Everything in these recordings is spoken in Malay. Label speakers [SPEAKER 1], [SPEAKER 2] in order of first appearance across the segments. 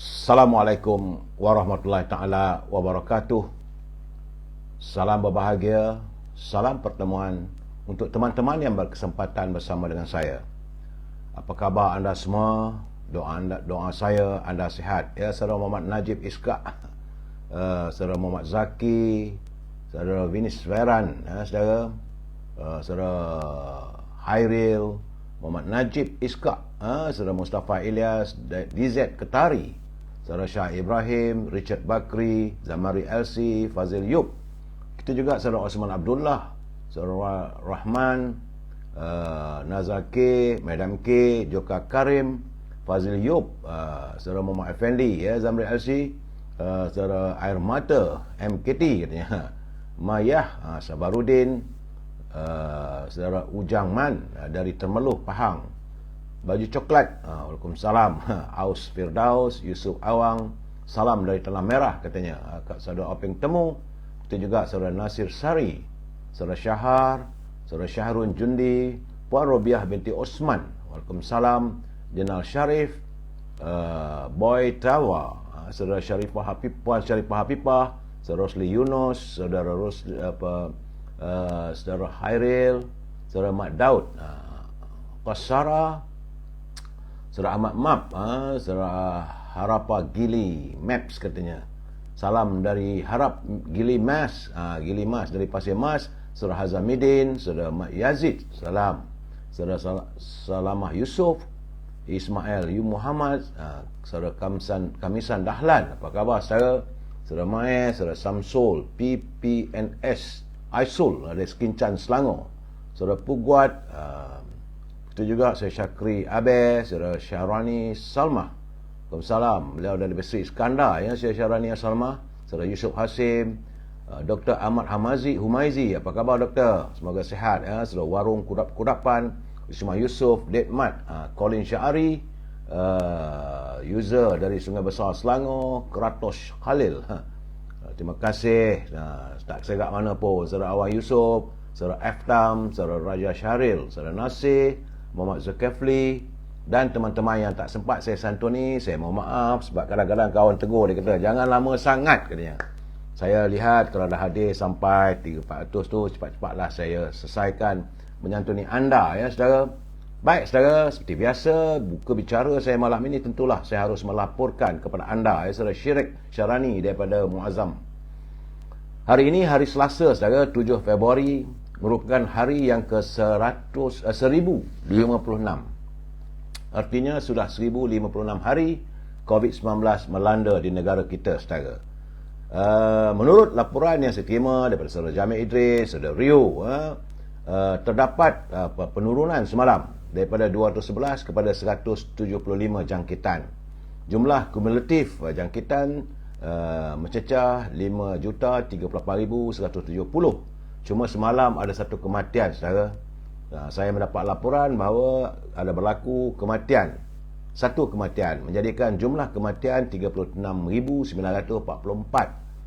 [SPEAKER 1] Assalamualaikum warahmatullahi taala wabarakatuh. Salam berbahagia, salam pertemuan untuk teman-teman yang berkesempatan bersama dengan saya. Apa khabar anda semua? Doa saya anda sihat. Ya, saudara Muhammad Najib Iskak, saudara Muhammad Zaki, saudara Vinis Veran, saudara Hairil, Muhammad Najib Iskak, saudara Mustafa Ilyas, DZ Ketari, saudara Shah Ibrahim, Richard Bakri, Zamari LC, Fazil Yub. Kita juga saudara Osman Abdullah, saudara Rahman, Nazar K, Madam K, Joka Karim, Fazil Yub, saudara Muhammad Effendi, Zamri LC, saudara Air Mata, MKT katanya, Mayah, Sabarudin, saudara Ujang Man dari Termeluh, Pahang, Baju Coklat, Waalaikumsalam, Aus Firdaus, Yusuf Awang, salam dari Tanah Merah katanya, saudara Openg Temu. Kita juga saudara Nasir Sari, saudara Syahar, saudara Syahrun Jundi, Puan Robiah binti Osman, Waalaikumsalam, Jenal Syarif, Boy Tawa, saudara Syarifah Hafif, Puan Syarifah Hafifah, saudara Rosli Yunus, saudara saudara Hairil, saudara Mat Daud, Qasara, saudara Ahmad Map, saudara Harapa Gili Maps katanya. Salam dari Harap Gili Mas, Gili Mas dari Pasir Mas, saudara Hazamidin, saudara Mat Yazid, salam. Saudara Salamah Yusuf, Ismail Yu Muhammad, saudara Kamisan Dahlan, apa khabar saudara? Saudara Mae, saudara Samsul, PPNS Aisul dari Skincan Selangor, saudara Puguat, itu juga saya Syakri Abe, saudara Syahrani Salmah, Waalaikumsalam, beliau dari Besri Iskandar, saya Syahrani Salmah, saudara Yusuf Hasim, Dr. Ahmad Humaizi, apa khabar doktor? Semoga sihat, saudara Warung Kudapan, Ismail Yusuf, Detmat, Colin Syari, user dari Sungai Besar Selangor, Kratos Khalil, terima kasih. Tak segak mana pun, saudara Awang Yusof, saudara Aftam, saudara Raja Syahril, saudara Nasir, Muhammad Zulkifli, dan teman-teman yang tak sempat saya santuni, saya mohon maaf sebab kadang-kadang kawan tegur, dia kata jangan lama sangat katanya. Saya lihat kalau dah hadir sampai 300-400 tu, cepat-cepatlah saya selesaikan menyantuni anda, saudara. Baik saudara, seperti biasa buka bicara saya malam ini tentulah saya harus melaporkan kepada anda, saudara Syirik Syarani daripada Muazzam. Hari ini hari Selasa saudara, 7 Februari, merupakan hari yang ke-1056. Artinya sudah 1056 hari COVID-19 melanda di negara kita saudara. Menurut laporan yang saya terima daripada saudara Jamil Idris, saudara Rio, terdapat penurunan semalam daripada 211 kepada 175 jangkitan. Jumlah kumulatif jangkitan mencecah 5,038,170. Cuma semalam ada satu kematian saudara. Saya mendapat laporan bahawa ada berlaku kematian, satu kematian, menjadikan jumlah kematian 36,944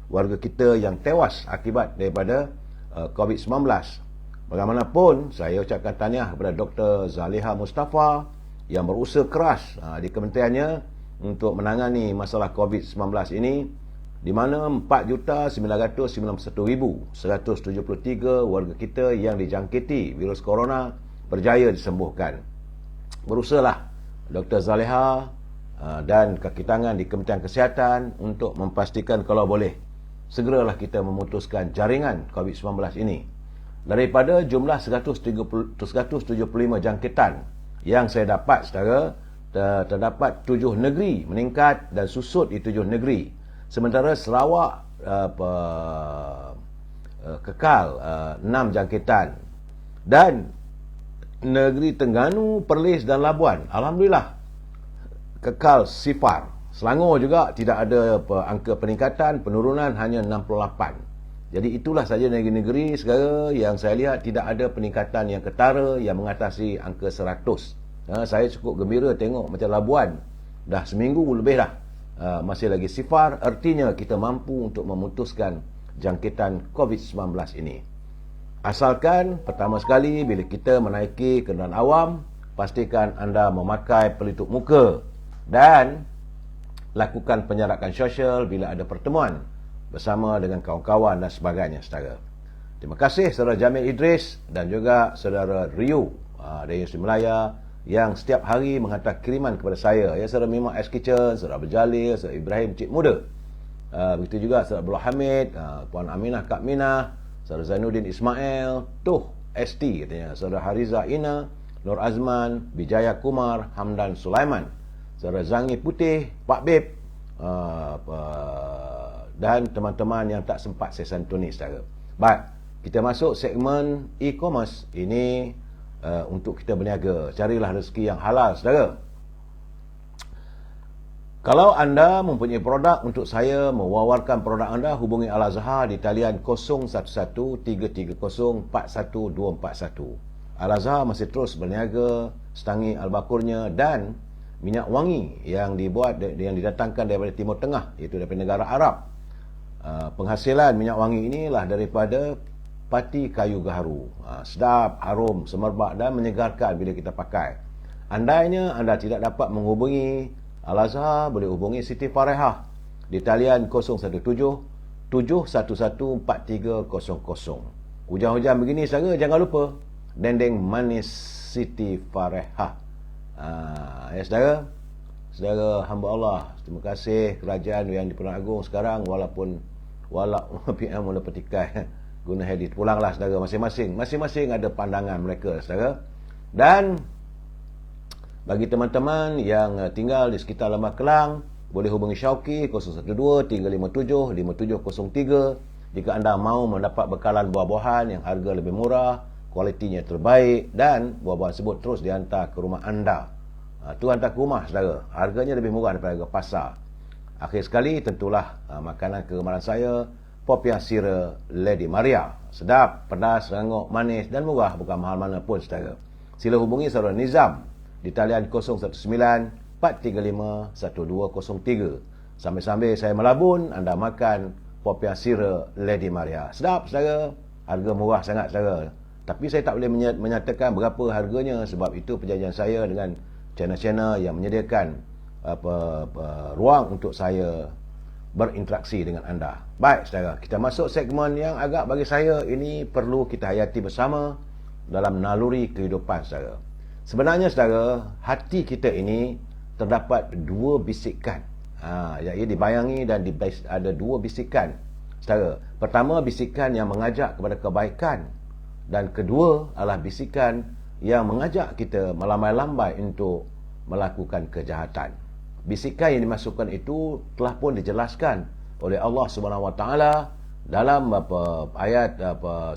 [SPEAKER 1] warga kita yang tewas akibat daripada COVID-19. Bagaimanapun, saya ucapkan tahniah kepada Dr. Zaliha Mustafa yang berusaha keras di kementeriannya untuk menangani masalah COVID-19 ini, di mana 4,991,173 warga kita yang dijangkiti virus corona berjaya disembuhkan. Berusahalah Dr. Zaliha dan kaki tangan di Kementerian Kesihatan untuk memastikan kalau boleh segeralah kita memutuskan jaringan COVID-19 ini. Daripada jumlah 175 jangkitan yang saya dapat saudara, terdapat 7 negeri meningkat dan susut di 7 negeri. Sementara Sarawak kekal 6 jangkitan, dan negeri Terengganu, Perlis dan Labuan alhamdulillah kekal sifar. Selangor juga tidak ada angka peningkatan, penurunan hanya 68. Jadi itulah saja negeri-negeri segala yang saya lihat tidak ada peningkatan yang ketara yang mengatasi angka 100. Saya cukup gembira tengok macam Labuan dah seminggu lebih dah masih lagi sifar, artinya kita mampu untuk memutuskan jangkitan COVID-19 ini. Asalkan pertama sekali bila kita menaiki kenderaan awam, pastikan anda memakai pelitup muka dan lakukan penjarakan sosial bila ada pertemuan bersama dengan kawan-kawan dan sebagainya, saudara. Terima kasih saudara Jamil Idris dan juga saudara Ryu dari Yusri Melaya yang setiap hari menghantar kiriman kepada saya. Ya, saudara Mimah S Kitchen, saudara Berjalil, saudara Ibrahim Cik Muda. Begitu juga saudara Abdullah Hamid, Puan Aminah Kak Minah, saudara Zainuddin Ismail, Tuh ST katanya, saudara Hariza Ina, Nur Azman, Bijaya Kumar, Hamdan Sulaiman, saudara Zangi Putih, Pak Beb, dan teman-teman yang tak sempat saya santuni, saudara. Baik, kita masuk segmen e-commerce ini untuk kita berniaga. Carilah rezeki yang halal, saudara. Kalau anda mempunyai produk untuk saya mewawarkan produk anda, hubungi Al-Azhar di talian 011330414241. Al-Azhar masih terus berniaga setangi albakurnya dan minyak wangi yang didatangkan daripada Timur Tengah, iaitu daripada negara Arab. Penghasilan minyak wangi inilah daripada pati kayu gaharu. Sedap, harum, semerbak dan menyegarkan bila kita pakai. Andainya anda tidak dapat menghubungi Al-Azhar, boleh hubungi Siti Farehah di talian 017-711-4300. Hujan-hujan begini, saudara, jangan lupa dendeng manis Siti Farehah. Ya, saudara. Saudara hamba Allah, terima kasih kerajaan yang di Pertuan Agong sekarang, walaupun PM mula petikai guna hadith. Pulanglah, saudara, masing-masing ada pandangan mereka, saudara. Dan bagi teman-teman yang tinggal di sekitar Lembah Kelang, boleh hubungi Syauqi 012-357-5703 jika anda mahu mendapat bekalan buah-buahan yang harga lebih murah, kualitinya terbaik dan buah-buahan tersebut terus dihantar ke rumah anda. Itu hantar ke rumah, saudara. Harganya lebih murah daripada harga pasar. Akhir sekali, tentulah makanan kegemaran saya, Popiah Sira Lady Maria. Sedap, pedas, rangup, manis dan murah, bukan mahal mana pun, saudara. Sila hubungi saudara Nizam di talian 019-435-1203. Sambil-sambil saya melabun, anda makan Popiah Sira Lady Maria. Sedap, saudara. Harga murah sangat, saudara. Tapi saya tak boleh menyatakan berapa harganya, sebab itu perjanjian saya dengan channel-channel yang menyediakan ruang untuk saya berinteraksi dengan anda. Baik, saudara, kita masuk segmen yang agak bagi saya ini perlu kita hayati bersama dalam naluri kehidupan, saudara. Sebenarnya, saudara, hati kita ini terdapat dua bisikan. Ia dibayangi dan ada dua bisikan, saudara. Pertama, bisikan yang mengajak kepada kebaikan, dan kedua adalah bisikan yang mengajak kita melambai-lambai untuk melakukan kejahatan. Bisikan yang dimasukkan itu telah pun dijelaskan oleh Allah Subhanahu Wa Taala dalam ayat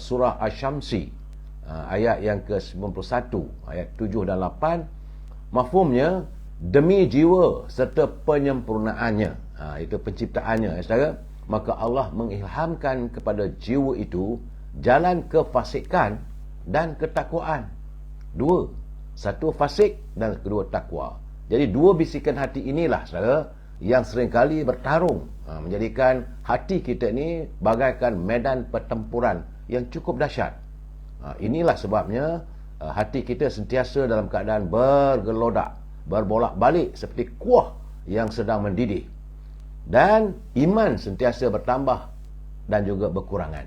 [SPEAKER 1] surah Asy-Syamsi, ayat yang ke-91, ayat 7 dan 8. Mafhumnya, demi jiwa serta penyempurnaannya, itu penciptaannya, saudara, maka Allah mengilhamkan kepada jiwa itu jalan kefasikan dan ketakwaan. Dua, satu fasik dan kedua takwa. Jadi dua bisikan hati inilah, saudara, yang seringkali bertarung, menjadikan hati kita ni bagaikan medan pertempuran yang cukup dahsyat. Inilah sebabnya hati kita sentiasa dalam keadaan bergelodak, berbolak-balik seperti kuah yang sedang mendidih. Dan iman sentiasa bertambah dan juga berkurangan.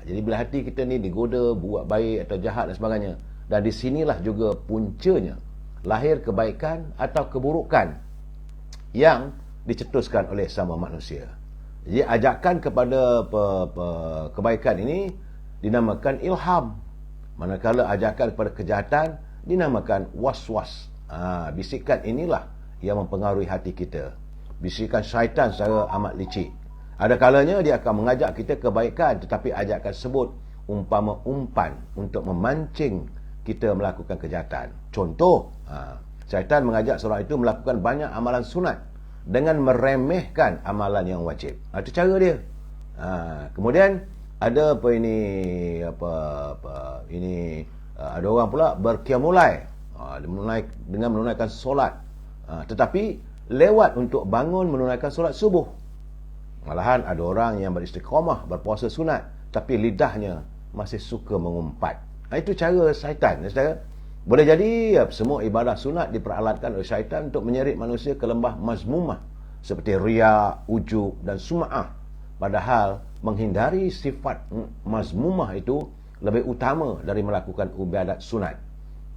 [SPEAKER 1] Jadi bila hati kita ni digoda buat baik atau jahat dan sebagainya, dan di sinilah juga puncanya lahir kebaikan atau keburukan yang dicetuskan oleh sama manusia. Jadi ajakan kepada kebaikan ini dinamakan ilham, manakala ajakan kepada kejahatan dinamakan waswas. Bisikan inilah yang mempengaruhi hati kita. Bisikan syaitan secara amat licik. Ada kalanya dia akan mengajak kita kebaikan, tetapi ajakan tersebut umpama umpan untuk memancing kita melakukan kejahatan. Contoh, syaitan mengajak seorang itu melakukan banyak amalan sunat dengan meremehkan amalan yang wajib. Itu cara dia. Kemudian ada ada orang pula berqiyamulai, dengan menunaikan solat, tetapi lewat untuk bangun menunaikan solat subuh. Malahan ada orang yang beristiqamah berpuasa sunat, tapi lidahnya masih suka mengumpat. Itu cara syaitan, saudara. Boleh jadi semua ibadah sunat diperalatkan oleh syaitan untuk menyeret manusia ke lembah mazmumah, seperti riya, ujub dan sum'ah. Padahal menghindari sifat mazmumah itu lebih utama dari melakukan ibadat sunat.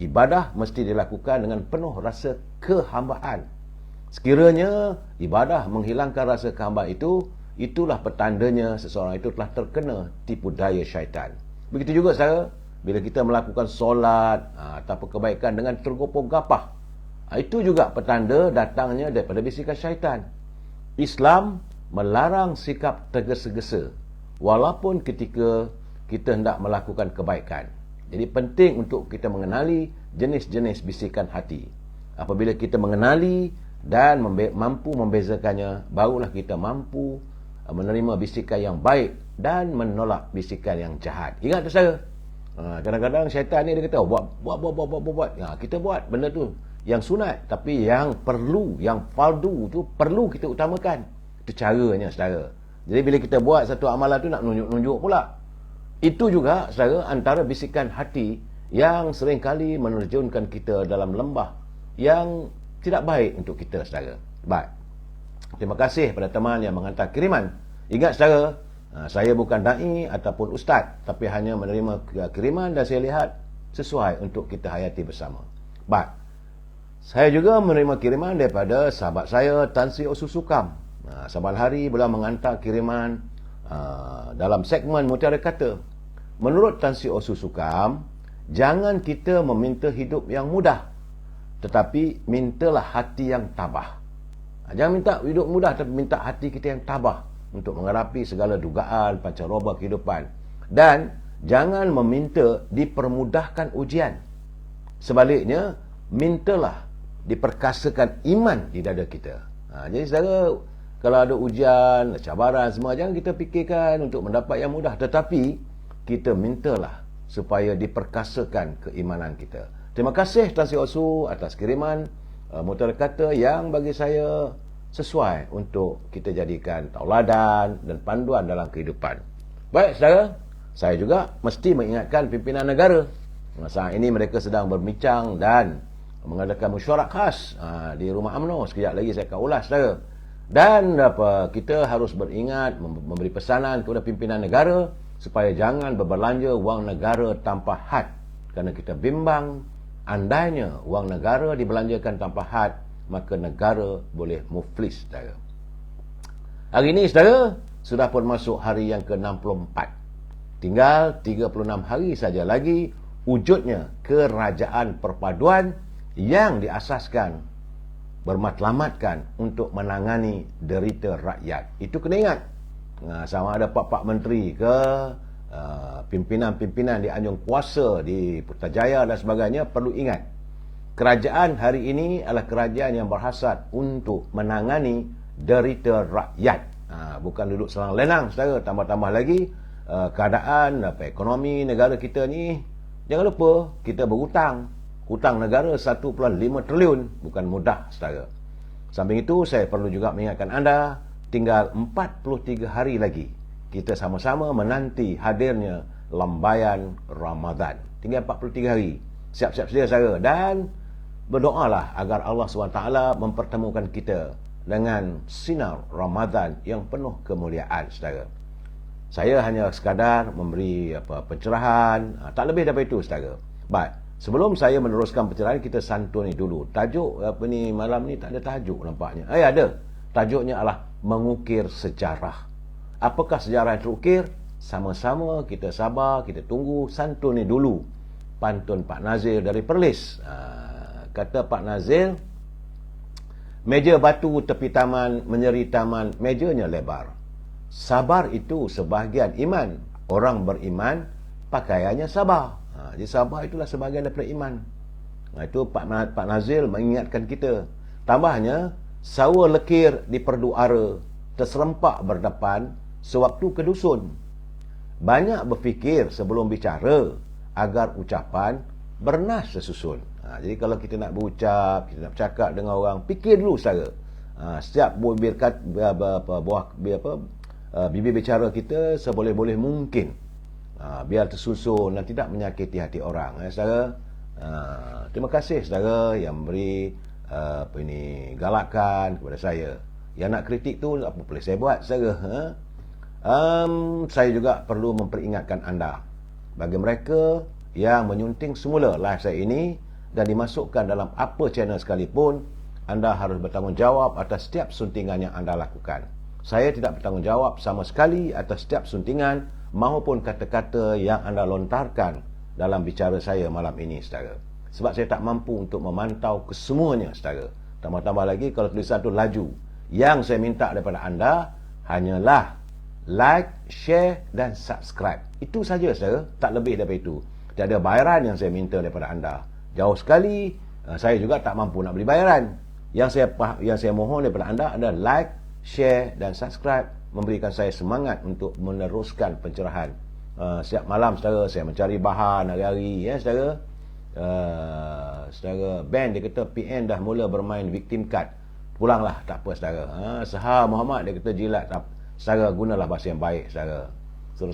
[SPEAKER 1] Ibadah mesti dilakukan dengan penuh rasa kehambaan. Sekiranya ibadah menghilangkan rasa kehambaan itu, itulah petandanya seseorang itu telah terkena tipu daya syaitan. Begitu juga saudara, bila kita melakukan solat ataupun kebaikan dengan tergopoh-gapah, itu juga petanda datangnya daripada bisikan syaitan. Islam melarang sikap tergesa-gesa walaupun ketika kita hendak melakukan kebaikan. Jadi penting untuk kita mengenali jenis-jenis bisikan hati. Apabila kita mengenali dan mampu membezakannya, barulah kita mampu menerima bisikan yang baik dan menolak bisikan yang jahat. Ingat tu saya. Kadang-kadang syaitan ni dia kata buat. Kita buat benda tu yang sunat, tapi yang perlu, yang fardu tu perlu kita utamakan. Itu caranya saudara. Jadi bila kita buat satu amalan tu nak nunjuk-nunjuk pula. Itu juga saudara antara bisikan hati yang seringkali menerjunkan kita dalam lembah yang tidak baik untuk kita saudara. Baik. Terima kasih pada teman yang menghantar kiriman. Ingat saudara, saya bukan da'i ataupun ustaz, tapi hanya menerima kiriman dan saya lihat sesuai untuk kita hayati bersama. Baik. Saya juga menerima kiriman daripada sahabat saya Tan Sri Osu Sukam. Saban hari beliau menghantar kiriman dalam segmen Mutiara Kata. Menurut Tan Sri Osu Sukam, jangan kita meminta hidup yang mudah, tetapi mintalah hati yang tabah. Jangan minta hidup mudah, tapi minta hati kita yang tabah untuk menghadapi segala dugaan, pancaroba kehidupan. Dan jangan meminta dipermudahkan ujian. Sebaliknya, mintalah diperkasakan iman di dada kita. Jadi saudara, kalau ada ujian, cabaran semua, jangan kita fikirkan untuk mendapat yang mudah, tetapi kita mintalah supaya diperkasakan keimanan kita. Terima kasih Tan Sri Osu atas kiriman Mutiara Kata yang bagi saya sesuai untuk kita jadikan tauladan dan panduan dalam kehidupan. Baik saudara, saya juga mesti mengingatkan pimpinan negara. Saat ini mereka sedang berbincang dan mengadakan mesyuarat khas di Rumah UMNO. Sekejap lagi saya akan ulas saudara. Dan kita harus beringat memberi pesanan kepada pimpinan negara supaya jangan berbelanja wang negara tanpa had, kerana kita bimbang andainya wang negara dibelanjakan tanpa had, maka negara boleh muflis saudara. Hari ini saudara sudah pun masuk hari yang ke-64. Tinggal 36 hari saja lagi wujudnya kerajaan perpaduan yang diasaskan bermatlamatkan untuk menangani derita rakyat. Itu kena ingat. Sama ada pak-pak menteri ke pimpinan-pimpinan di anjung kuasa di Putrajaya dan sebagainya, perlu ingat kerajaan hari ini adalah kerajaan yang berhasrat untuk menangani derita rakyat. Bukan duduk selang lenang saudara. Tambah-tambah lagi keadaan ekonomi negara kita ni, jangan lupa kita berhutang. Hutang negara 1.5 triliun, bukan mudah saudara. Samping itu saya perlu juga mengingatkan anda, tinggal 43 hari lagi kita sama-sama menanti hadirnya lambayan Ramadan. Tinggal 43 hari. Siap-siap sedia saudara, dan berdoalah agar Allah SWT mempertemukan kita dengan sinar Ramadan yang penuh kemuliaan saudara. Saya hanya sekadar memberi pencerahan, tak lebih daripada itu saudara. Baik, sebelum saya meneruskan pencerahan, kita santuni dulu. Tajuk malam ni tak ada tajuk nampaknya. Ada. Tajuknya adalah mengukir sejarah. Apakah sejarah yang terukir? Sama-sama kita sabar, kita tunggu, santuni dulu pantun Pak Nazir dari Perlis. Kata Pak Nazir, meja batu tepi taman, menyeri taman, mejanya lebar. Sabar itu sebahagian iman. Orang beriman pakaiannya sabar. Jadi sabar itulah sebahagian daripada iman. Itu Pak Nazir mengingatkan kita. Tambahnya, sawa lekir di perdu ara, terserempak berdepan sewaktu ke dusun. Banyak berfikir sebelum bicara, agar ucapan bernas sesusun. Jadi kalau kita nak berucap, kita nak bercakap dengan orang, fikir dulu saudara. Setiap bibir bicara kita seboleh-boleh mungkin, biar tersusun dan tidak menyakiti hati orang. Saudara, terima kasih saudara yang beri galakan kepada saya. Yang nak kritik tu apa boleh saya buat, saudara. Saya juga perlu memperingatkan anda, bagi mereka yang menyunting semula live saya ini dan dimasukkan dalam apa channel sekalipun, anda harus bertanggungjawab atas setiap suntingan yang anda lakukan. Saya tidak bertanggungjawab sama sekali atas setiap suntingan maupun kata-kata yang anda lontarkan dalam bicara saya malam ini, saudara. Sebab saya tak mampu untuk memantau kesemuanya, saudara. Tambah-tambah lagi kalau tulisan tu laju. Yang saya minta daripada anda hanyalah like, share dan subscribe. Itu saja, saudara. Tak lebih daripada itu. Tiada bayaran yang saya minta daripada anda. Jauh sekali, saya juga tak mampu nak beli bayaran. Yang saya mohon daripada anda adalah like, share dan subscribe, memberikan saya semangat untuk meneruskan pencerahan. Setiap malam, saudara, saya mencari bahan hari-hari, ya, saudara. Saudara Ben dia kata PN dah mula bermain victim card. Pulanglah, tak apa, saudara. Sahar Muhammad dia kata jilat. Saudara, gunalah bahasa yang baik, saudara.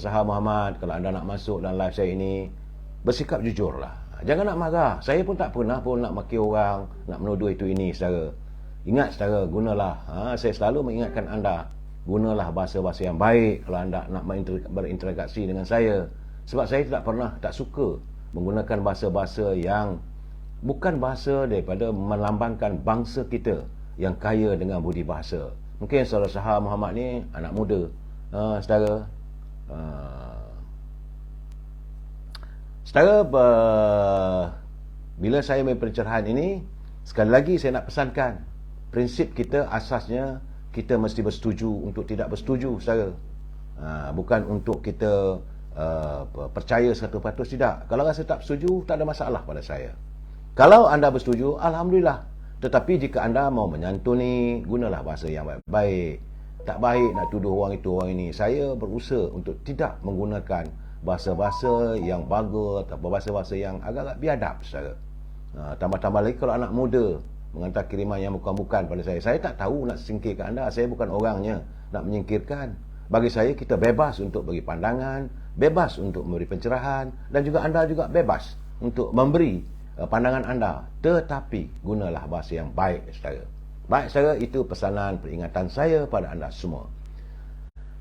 [SPEAKER 1] Sahar Muhammad, kalau anda nak masuk dalam live saya ini, bersikap jujurlah. Jangan nak marah. Saya pun tak pernah pun nak maki orang, nak menuduh itu ini, saudara. Ingat, saudara, gunalah. Saya selalu mengingatkan anda, gunalah bahasa-bahasa yang baik kalau anda nak berinteraksi dengan saya. Sebab saya tak suka menggunakan bahasa-bahasa yang bukan bahasa daripada melambangkan bangsa kita yang kaya dengan budi bahasa. Mungkin saudara Sahar Muhammad ni anak muda, saudara. Saudara, bila saya main pencerahan ini, sekali lagi saya nak pesankan, prinsip kita asasnya kita mesti bersetuju untuk tidak bersetuju, saudara. Bukan untuk kita percaya 100%, tidak. Kalau rasa tak bersetuju, tak ada masalah pada saya. Kalau anda bersetuju, alhamdulillah. Tetapi jika anda mau menyantuni, gunalah bahasa yang baik-baik. Tak baik nak tuduh orang itu, orang ini. Saya berusaha untuk tidak menggunakan bahasa-bahasa yang bagus atau bahasa-bahasa yang agak-agak biadab, saudara. Tambah-tambah lagi kalau anak muda menghantar kiriman yang bukan-bukan pada saya. Saya tak tahu nak singkirkan anda. Saya bukan orangnya nak menyingkirkan. Bagi saya, kita bebas untuk beri pandangan, bebas untuk memberi pencerahan, dan juga anda juga bebas untuk memberi pandangan anda. Tetapi gunalah bahasa yang baik, saudara. Baik, saudara, itu pesanan peringatan saya pada anda semua.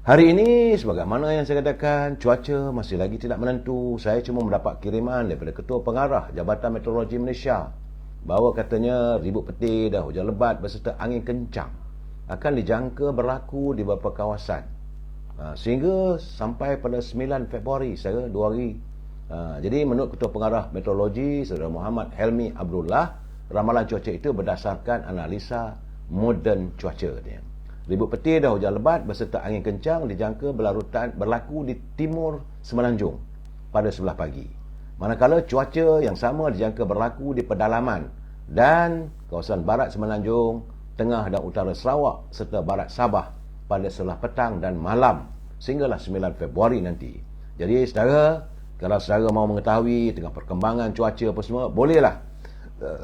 [SPEAKER 1] Hari ini, sebagaimana yang saya katakan, cuaca masih lagi tidak menentu. Saya cuma mendapat kiriman daripada Ketua Pengarah Jabatan Meteorologi Malaysia bahawa katanya ribut petir dan hujan lebat berserta angin kencang akan dijangka berlaku di beberapa kawasan. Sehingga sampai pada 9 Februari, saya 2 hari. Jadi menurut Ketua Pengarah Meteorologi, Saudara Muhammad Helmi Abdullah, ramalan cuaca itu berdasarkan analisa moden cuaca dia. Ribut petir dan hujan lebat berserta angin kencang dijangka berlaku di timur Semenanjung pada 11 pagi. Manakala cuaca yang sama dijangka berlaku di pedalaman dan kawasan barat Semenanjung, tengah dan utara Sarawak serta barat Sabah pada 11 petang dan malam sehinggalah 9 Februari nanti. Jadi, saudara, kalau saudara mau mengetahui tentang perkembangan cuaca apa semua, bolehlah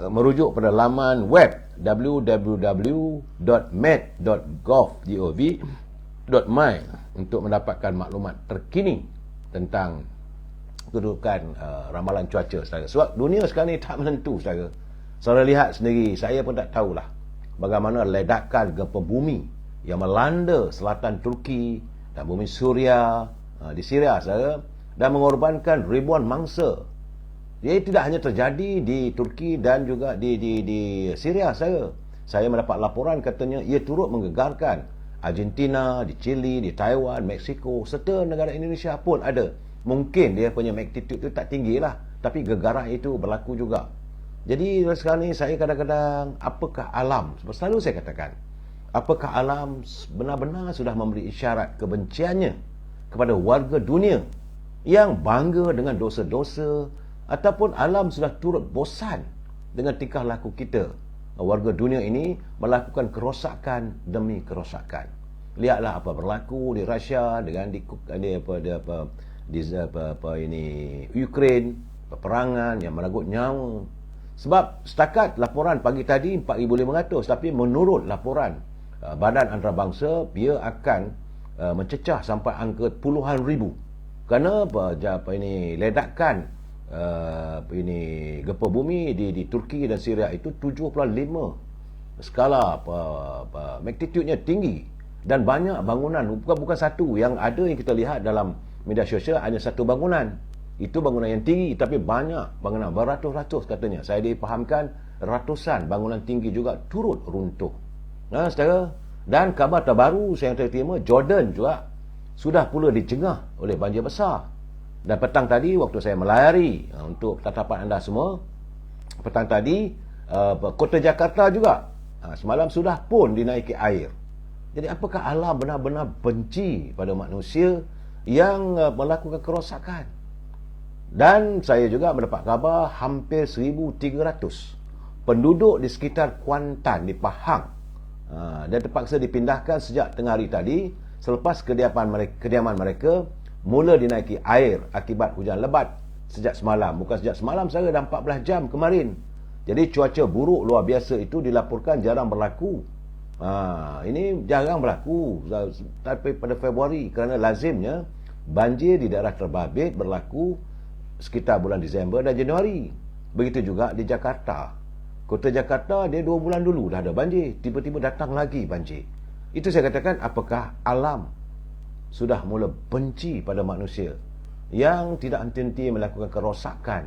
[SPEAKER 1] merujuk pada laman web www.met.gov.my untuk mendapatkan maklumat terkini tentang kedudukan ramalan cuaca, saudara. Sebab dunia sekarang ni tak menentu, saudara. Saudara lihat sendiri, saya pun tak tahulah bagaimana ledakan gempa bumi yang melanda selatan Turki dan bumi Suria, di Syria, saudara, dan mengorbankan ribuan mangsa. Ia tidak hanya terjadi di Turki dan juga di Syria, saudara. Saya mendapat laporan katanya ia turut menggegarkan Argentina, di Chile, di Taiwan, Mexico serta negara Indonesia pun ada. Mungkin dia punya magnitude itu tak tinggi lah, tapi gegaran itu berlaku juga. Jadi sekarang ni saya kadang-kadang, apakah alam, selalu saya katakan, apakah alam benar-benar sudah memberi isyarat kebenciannya kepada warga dunia yang bangga dengan dosa-dosa, ataupun alam sudah turut bosan dengan tingkah laku kita, warga dunia ini, melakukan kerosakan demi kerosakan. Lihatlah apa berlaku di Rusia dengan di Ukraine, peperangan yang merenggut nyawa. Sebab setakat laporan pagi tadi 4,500, tapi menurut laporan Badan Antarabangsa, ia akan mencecah sampai angka puluhan ribu. Kerana ledakan gempa bumi di Turki dan Syria itu 7.5 skala magnitude-nya tinggi, dan banyak bangunan, bukan satu. Yang ada yang kita lihat dalam media sosial hanya satu bangunan. Itu bangunan yang tinggi, tapi banyak bangunan, beratus-ratus katanya. Saya dipahamkan ratusan bangunan tinggi juga turut runtuh. Saudara, dan kabar terbaru saya terima, Jordan juga sudah pula dicengah oleh banjir besar. Dan petang tadi waktu saya melayari, untuk tatapan anda semua, petang tadi kota Jakarta juga semalam sudah pun dinaiki air. Jadi apakah Allah benar-benar benci pada manusia yang melakukan kerosakan? Dan saya juga mendapat khabar hampir 1,300 penduduk di sekitar Kuantan, di Pahang, dan terpaksa dipindahkan sejak tengah hari tadi selepas kediaman mereka mula dinaiki air akibat hujan lebat sejak semalam. Bukan sejak semalam, saya dah 14 jam kemarin. Jadi cuaca buruk luar biasa itu dilaporkan jarang berlaku. Ini jarang berlaku tapi pada Februari, kerana lazimnya banjir di daerah terbabit berlaku sekitar bulan Disember dan Januari. Begitu juga di Jakarta. Kota Jakarta dia 2 bulan dulu dah ada banjir, tiba-tiba datang lagi banjir. Itu saya katakan, apakah alam sudah mula benci pada manusia yang tidak henti-henti melakukan kerosakan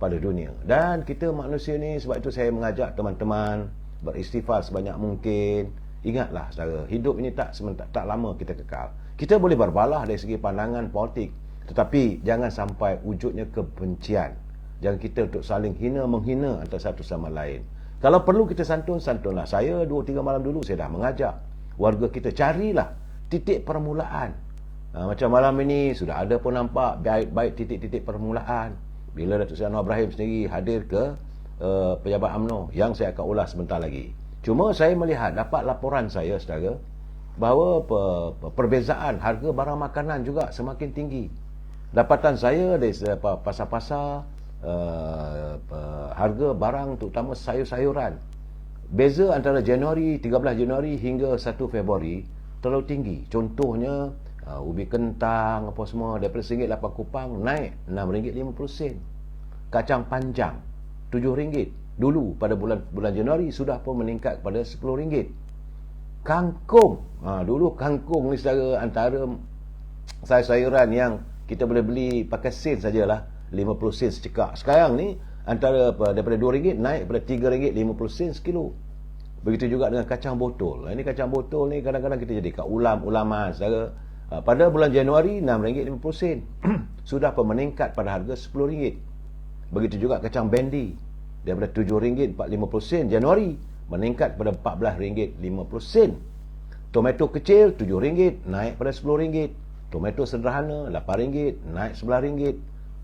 [SPEAKER 1] pada dunia. Dan kita manusia ni, sebab itu saya mengajak teman-teman beristighfar sebanyak mungkin. Ingatlah saudara, hidup ini tak lama kita kekal. Kita boleh berbalah dari segi pandangan politik, tetapi jangan sampai wujudnya kebencian. Jangan kita untuk saling menghina antara satu sama lain. Kalau perlu kita santunlah. Saya 2-3 malam dulu saya dah mengajak warga kita, carilah titik permulaan. Macam malam ini sudah ada pun nampak baik titik-titik permulaan. Bila Datuk Seri Anwar Ibrahim sendiri hadir ke pejabat UMNO, yang saya akan ulas sebentar lagi. Cuma saya melihat, dapat laporan saya saudara, bahawa perbezaan harga barang makanan juga semakin tinggi. Dapatan saya dari pasar-pasar, harga barang terutama sayur-sayuran, beza antara 13 Januari hingga 1 Februari terlalu tinggi. Contohnya ubi kentang apa semua daripada RM1.8 kupang naik RM6.50. Kacang panjang RM7. Dulu pada bulan Januari sudah pun meningkat kepada RM10. Kangkung, dulu kangkung ni secara antara sayur-sayuran yang kita boleh beli pakai sen sajalah, 50 sen secekak. Sekarang ni antara daripada RM2 naik kepada RM3.50 sekilo. Begitu juga dengan kacang botol. Ini kacang botol ni kadang-kadang kita jadikan ulam-ulaman saudara. Pada bulan Januari RM6.50 sudah pun meningkat pada harga RM10. Begitu juga kacang bendi, daripada RM7.45 Januari meningkat kepada RM14.50. Tomato kecil RM7 naik pada RM10. Tomato sederhana RM8 naik RM11.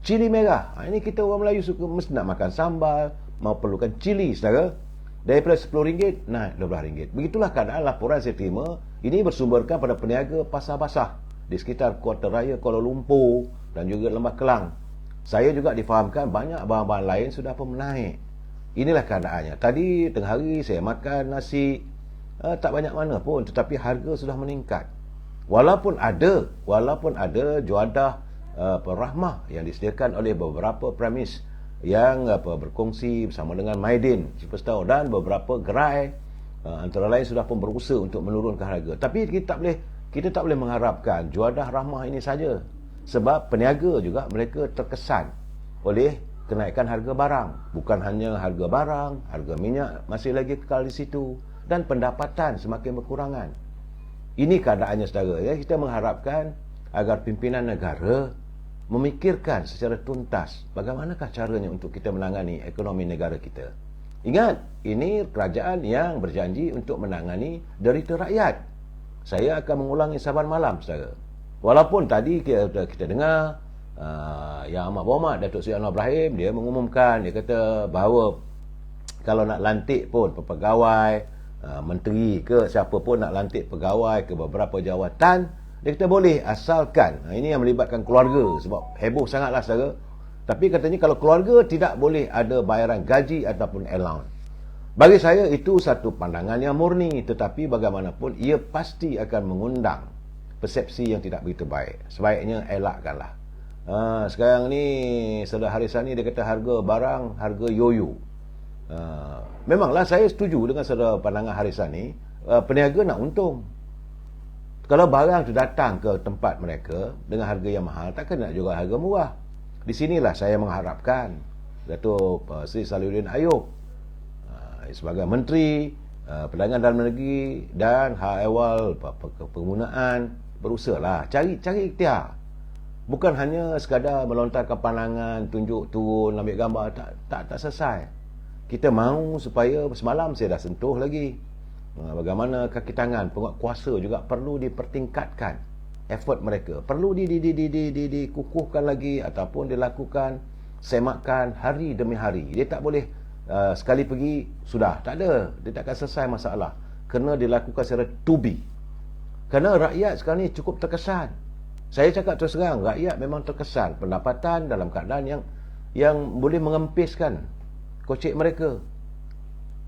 [SPEAKER 1] Cili merah, ini kita orang Melayu suka mesti nak makan sambal, mau perlukan cili saudara, daripada RM10 naik RM12. Begitulah keadaan laporan saya terima. Ini bersumberkan pada peniaga pasar basah di sekitar Kota Raya Kuala Lumpur dan juga Lembah Kelang. Saya juga difahamkan banyak barang-barang lain sudah pun menaik. Inilah keadaannya. Tadi tengah hari saya makan nasi, tak banyak mana pun, tetapi harga sudah meningkat. Walaupun ada juadah rahmah yang disediakan oleh beberapa premis yang berkongsi bersama dengan Maidin Superstar dan beberapa gerai antara lain sudah pun berusaha untuk menurunkan harga. Tapi kita tak boleh mengharapkan juadah rahmah ini saja, sebab peniaga juga mereka terkesan oleh kenaikan harga barang. Bukan hanya harga barang, harga minyak masih lagi kekal di situ, dan pendapatan semakin berkurangan. Ini keadaannya saudara ya. Kita mengharapkan agar pimpinan negara memikirkan secara tuntas bagaimanakah caranya untuk kita menangani ekonomi negara kita. Ingat, ini kerajaan yang berjanji untuk menangani derita rakyat. Saya akan mengulangi saban malam saudara. Walaupun tadi kita dengar Yang Amat Berhormat Datuk Seri Anwar Ibrahim, dia mengumumkan, dia kata bahawa kalau nak lantik pun pegawai, menteri ke siapa pun nak lantik pegawai ke beberapa jawatan, dia kata boleh asalkan, ini yang melibatkan keluarga, sebab heboh sangatlah saudara. Tapi katanya kalau keluarga tidak boleh ada bayaran gaji ataupun allowance. Bagi saya itu satu pandangan yang murni, tetapi bagaimanapun ia pasti akan mengundang persepsi yang tidak begitu baik. Sebaiknya elakkanlah. Sekarang ni Sedar Harisani dia kata harga barang, harga yoyo. Memanglah saya setuju dengan saudara pandangan Harisan ni, peniaga nak untung. Kalau barang tu datang ke tempat mereka dengan harga yang mahal, takkan nak jual harga murah. Di sinilah saya mengharapkan Datuk Seri Salihuddin Ayub sebagai Menteri Perdagangan Dalam Negeri dan hal ehwal penggunaan berusahalah cari ikhtiar. Bukan hanya sekadar melontarkan pandangan, tunjuk turun, ambil gambar, tak selesai. Kita mahu supaya semalam saya dah sentuh lagi bagaimana kaki tangan penguat kuasa juga perlu dipertingkatkan effort mereka, perlu dikukuhkan lagi ataupun dilakukan semakan hari demi hari. Dia tak boleh sekali pergi sudah tak ada, dia tak akan selesai masalah, kena dilakukan secara to be. Kerana rakyat sekarang ni cukup terkesan. Saya cakap terus terang, rakyat memang terkesan pendapatan dalam keadaan yang boleh mengempiskan kocek mereka.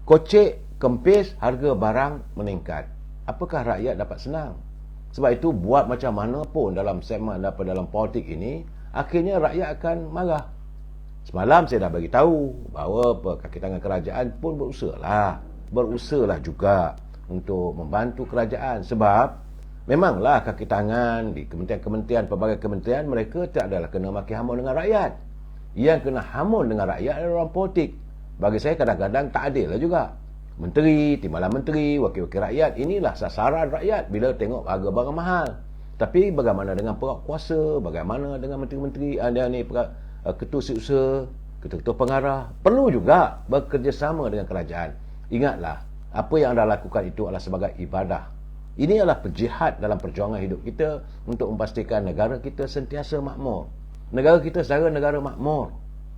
[SPEAKER 1] Kocek, kempis, harga barang meningkat. Apakah rakyat dapat senang? Sebab itu buat macam mana pun dalam segmen dalam politik ini, akhirnya rakyat akan marah. Semalam saya dah bagi tahu bahawa kaki tangan kerajaan pun berusahalah juga untuk membantu kerajaan. Sebab memanglah kaki tangan di kementerian-kementerian, pelbagai kementerian, mereka tak adalah kena maki hamun dengan rakyat. Yang kena hamun dengan rakyat adalah orang politik. Bagi saya kadang-kadang tak adil lah juga. Menteri, timbalan menteri, wakil-wakil rakyat, inilah sasaran rakyat bila tengok harga barang mahal. Tapi bagaimana dengan perak kuasa, bagaimana dengan menteri-menteri, ketua setiausaha, ketua pengarah, perlu juga bekerjasama dengan kerajaan. Ingatlah, apa yang anda lakukan itu adalah sebagai ibadah. Ini adalah jihad dalam perjuangan hidup kita untuk memastikan negara kita sentiasa makmur. Negara kita saudara negara makmur.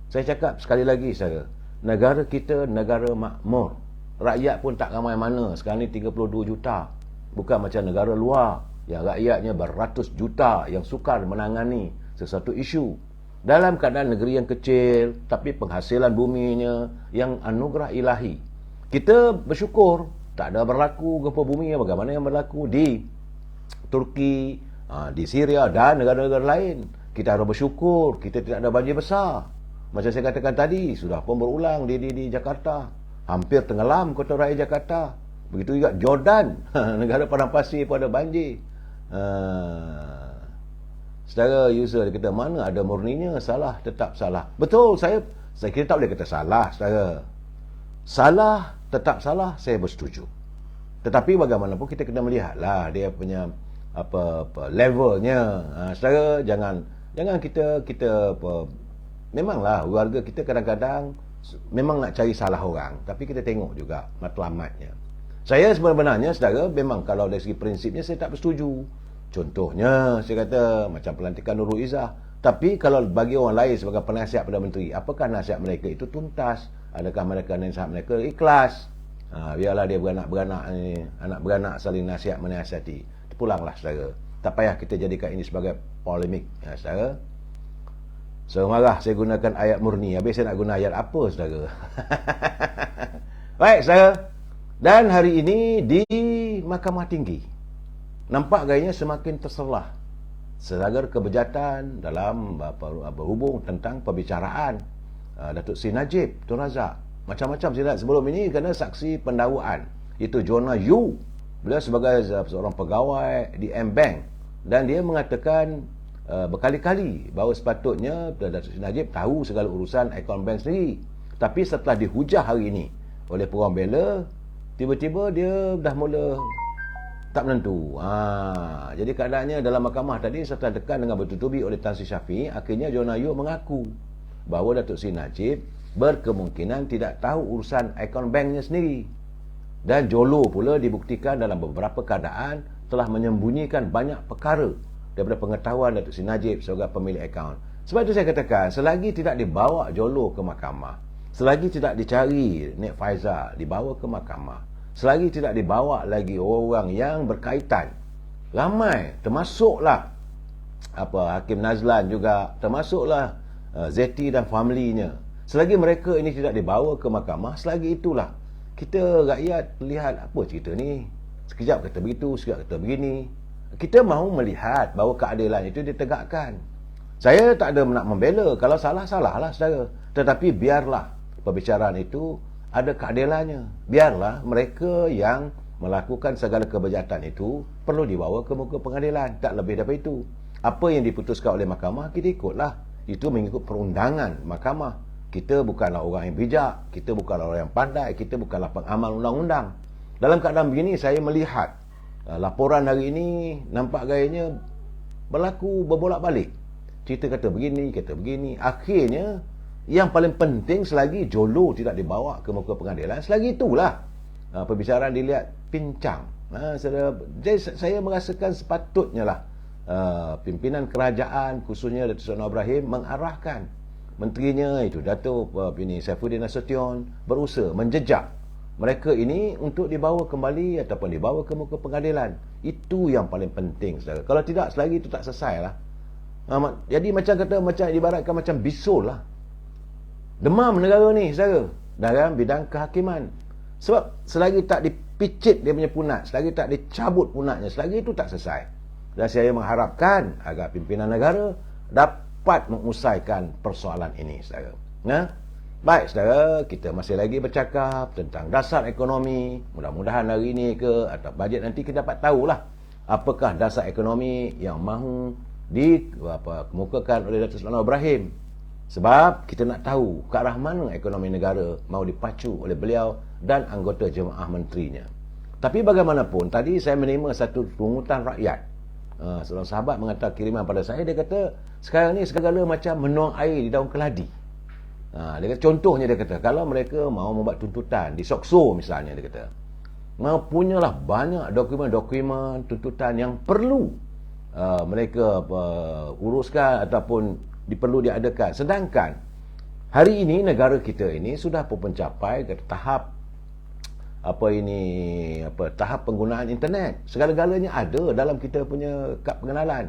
[SPEAKER 1] Saya cakap sekali lagi saudara, negara kita negara makmur. Rakyat pun tak ramai mana. Sekarang ni 32 juta. Bukan macam negara luar yang rakyatnya beratus juta yang sukar menangani sesuatu isu. Dalam keadaan negeri yang kecil, tapi penghasilan buminya yang anugerah ilahi. Kita bersyukur tak ada berlaku gempa bumi bagaimana yang berlaku di Turki, di Syria dan negara-negara lain. Kita harus bersyukur kita tidak ada banjir besar. Macam saya katakan tadi, sudah pun berulang di Jakarta. Hampir tenggelam kota raya Jakarta. Begitu juga Jordan, negara padang pasir pun ada banjir. Saudara user kita mana ada murninya, salah tetap salah. Betul, saya kira tak boleh kata salah, saudara. Salah tetap salah, saya bersetuju. Tetapi bagaimanapun kita kena melihatlah dia punya apa levelnya. Saudara, jangan kita memanglah warga kita kadang-kadang memang nak cari salah orang, tapi kita tengok juga matlamatnya. Saya sebenarnya saudara, memang kalau dari segi prinsipnya saya tak bersetuju. Contohnya saya kata macam pelantikan Nurul Izzah. Tapi kalau bagi orang lain sebagai penasihat Perdana Menteri, apakah nasihat mereka itu tuntas? Adakah mereka nasihat mereka ikhlas? Biarlah dia beranak-beranak ni, anak beranak saling nasihat menasihati. Pulanglah saudara. Tak payah kita jadikan ini sebagai polemik saudara. So marah saya gunakan ayat murni. Habis saya nak guna ayat apa saudara? Baik saudara. Dan hari ini di Mahkamah Tinggi nampak gayanya semakin terselah sezagar kebejatan dalam berhubung tentang perbicaraan Datuk Seri Najib Tun Razak. Macam-macam saya lihat sebelum ini kerana saksi pendakwaan itu Jonah Yu. Beliau sebagai seorang pegawai di M-Bank dan dia mengatakan berkali-kali bahawa sepatutnya Datuk Seri Najib tahu segala urusan akaun bank sendiri. Tapi setelah dihujah hari ini oleh peguam bela, tiba-tiba dia dah mula tak menentu. Jadi keadaannya dalam mahkamah tadi setelah tekan dengan bertutubi oleh Tan Sri Shafie, akhirnya Jonah Yu mengaku bahawa Datuk Seri Najib berkemungkinan tidak tahu urusan akaun banknya sendiri. Dan Jolo pula dibuktikan dalam beberapa keadaan telah menyembunyikan banyak perkara daripada pengetahuan Datuk Seri Najib sebagai pemilik akaun. Sebab itu saya katakan, selagi tidak dibawa Jolo ke mahkamah, selagi tidak dicari Nik Faizal dibawa ke mahkamah, selagi tidak dibawa lagi orang yang berkaitan, ramai termasuklah Hakim Nazlan juga, termasuklah Zeti dan familinya, selagi mereka ini tidak dibawa ke mahkamah, selagi itulah kita rakyat lihat apa cerita ni. Sekejap kata begitu, sekejap kata begini. Kita mahu melihat bahawa keadilan itu ditegakkan. Saya tak ada nak membela. Kalau salah, salahlah saudara. Tetapi biarlah perbicaraan itu ada keadilannya. Biarlah mereka yang melakukan segala kebejahatan itu perlu dibawa ke muka pengadilan, tak lebih daripada itu. Apa yang diputuskan oleh mahkamah, kita ikutlah. Itu mengikut perundangan mahkamah. Kita bukanlah orang yang bijak, kita bukanlah orang yang pandai, kita bukanlah pengamal undang-undang. Dalam keadaan begini, saya melihat laporan hari ini nampak gayanya berlaku berbolak-balik. Cerita kata begini. Akhirnya, yang paling penting selagi Jolo tidak dibawa ke muka pengadilan, selagi itulah perbicaraan dilihat pincang. Saya merasakan sepatutnya lah pimpinan kerajaan, khususnya Datuk Seri Anwar Ibrahim, mengarahkan menterinya itu, Datuk Saifuddin Nasution, berusaha menjejak mereka ini untuk dibawa kembali ataupun dibawa ke muka pengadilan. Itu yang paling penting, saudara. Kalau tidak, selagi itu tak selesai lah. Jadi macam ibaratkan macam bisul lah. Demam negara ni, saudara, dalam bidang kehakiman. Sebab selagi tak dipicit dia punya punat, selagi tak dicabut punatnya, selagi itu tak selesai. Dan saya mengharapkan agar pimpinan negara dapat mengusaikan persoalan ini, saudara. Baik, saudara, kita masih lagi bercakap tentang dasar ekonomi. Mudah-mudahan hari ini ke atau bajet nanti kita dapat tahulah apakah dasar ekonomi yang mahu dikemukakan oleh Datuk Seri Anwar Ibrahim. Sebab kita nak tahu ke arah mana ekonomi negara mahu dipacu oleh beliau dan anggota jemaah menterinya. Tapi bagaimanapun, tadi saya menerima satu pungutan rakyat. Seorang sahabat mengatakan kiriman pada saya, dia kata sekarang ni segala macam menuang air di daun keladi. Dia kata, contohnya dia kata, kalau mereka mahu membuat tuntutan di SOKSO misalnya, dia kata, punyalah banyak dokumen-dokumen tuntutan yang perlu mereka uruskan ataupun perlu diadakan. Sedangkan hari ini negara kita ini sudah pun mencapai ke tahap tahap penggunaan internet. Segala-galanya ada dalam kita punya kad pengenalan,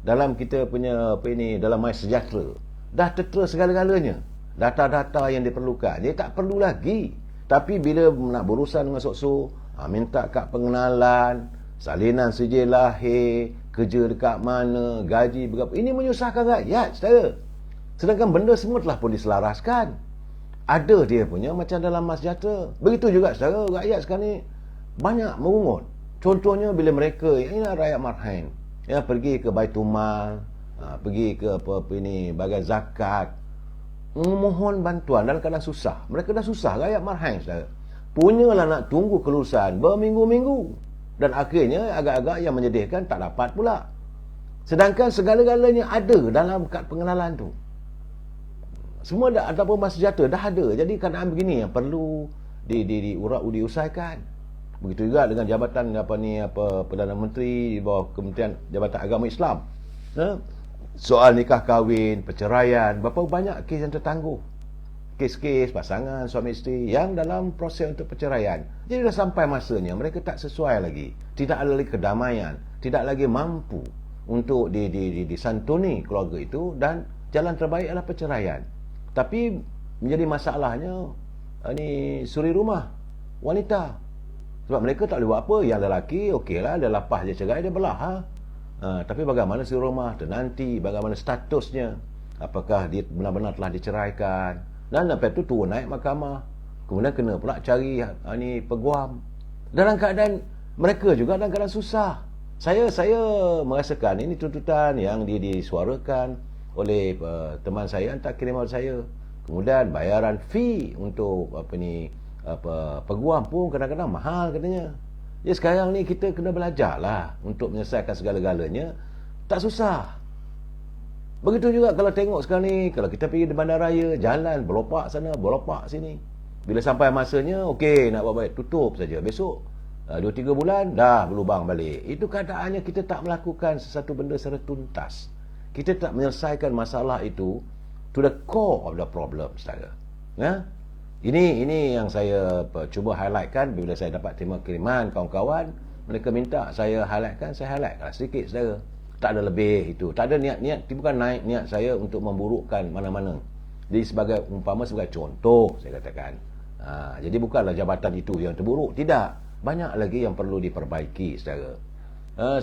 [SPEAKER 1] dalam kita punya dalam MySejahtera. Dah tertera segala-galanya, data-data yang diperlukan. Jadi tak perlu lagi. Tapi bila nak berurusan dengan SOKSO, minta kad pengenalan, salinan sijil lahir, kerja dekat mana, gaji berapa, ini menyusahkan rakyat, saudara. Sedangkan benda semua telah pun diselaraskan. Ada dia punya macam dalam MySejahtera. Begitu juga, saudara, rakyat sekarang ni banyak merungut. Contohnya bila mereka, ini rakyat marhain, pergi ke Baitumal, pergi ke bagian zakat, memohon bantuan dalam keadaan susah. Mereka dah susah, rakyat marhain, saudara. Punyalah nak tunggu kelulusan berminggu-minggu. Dan akhirnya agak-agak yang menyedihkan, tak dapat pula. Sedangkan segala-galanya ada dalam kad pengenalan tu. Semua dah, ataupun MySejahtera dah ada. Jadi keadaan begini yang perlu diusaikan. Begitu juga dengan jabatan Perdana Menteri di bawah Kementerian Jabatan Agama Islam. Soal nikah kahwin, perceraian, berapa banyak kes yang tertangguh. Kes-kes pasangan suami isteri yang dalam proses untuk perceraian. Jadi dah sampai masanya mereka tak sesuai lagi. Tidak ada lagi kedamaian, tidak lagi mampu untuk disantuni keluarga itu, dan jalan terbaik adalah perceraian. Tapi menjadi masalahnya suri rumah wanita. Sebab mereka tak boleh buat apa. Yang lelaki okeylah, dia lapah je cerai, dia belah. Tapi bagaimana suri rumah nanti, bagaimana statusnya, apakah dia benar-benar telah diceraikan. Dan lepas itu turun naik mahkamah. Kemudian kena pula cari peguam. Dalam keadaan mereka juga dalam keadaan susah. Saya merasakan ini tuntutan yang disuarakan oleh teman saya, hantar kiriman saya. Kemudian bayaran fee untuk peguam pun kadang-kadang mahal katanya. Ya, sekarang ni kita kena belajarlah untuk menyelesaikan segala-galanya. Tak susah. Begitu juga kalau tengok sekarang ni, kalau kita pergi di bandaraya, jalan belopak sana, belopak sini. Bila sampai masanya, okey, nak buat baik, tutup saja. Besok 2-3 bulan dah berlubang balik. Itu keadaannya kita tak melakukan sesuatu benda secara tuntas. Kita tak menyelesaikan masalah itu to the core of the problem, saudara. Ini yang saya cuba highlightkan bila saya dapat terima kiriman kawan-kawan. Mereka minta saya highlightkan, saya highlightkan sedikit, saudara. Tak ada lebih itu. Tak ada niat-niat, bukan naik niat saya untuk memburukkan mana-mana. Jadi sebagai contoh saya katakan. Jadi bukanlah jabatan itu yang terburuk, tidak. Banyak lagi yang perlu diperbaiki, saudara.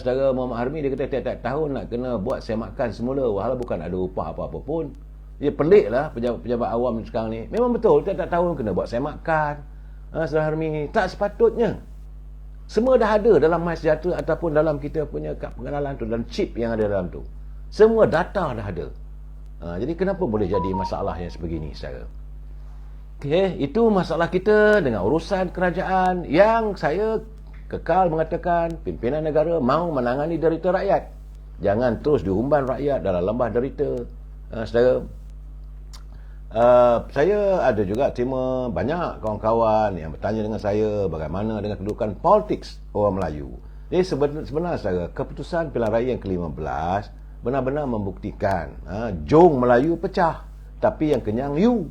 [SPEAKER 1] Saudara Muhammad Harmi, dia kata tiap-tiap tahun nak kena buat semakan semula, walau bukan ada upah apa-apa pun. Dia pelik lah pejabat awam sekarang ni. Memang betul, tak tahu kena buat saya makan. Saudara Harmi, tak sepatutnya. Semua dah ada dalam MySejahtera ataupun dalam kita punya kad pengenalan tu, dalam chip yang ada dalam tu. Semua data dah ada. Jadi kenapa boleh jadi masalah yang sebegini, saudara? Okey, itu masalah kita dengan urusan kerajaan yang saya kekal mengatakan pimpinan negara mahu menangani derita rakyat. Jangan terus diumban rakyat dalam lembah derita. Saudara, saya ada juga terima banyak kawan-kawan yang bertanya dengan saya bagaimana dengan kedudukan politik orang Melayu. Jadi sebenarnya saudara, keputusan pilihan raya yang ke-15 benar-benar membuktikan jong Melayu pecah, tapi yang kenyang you.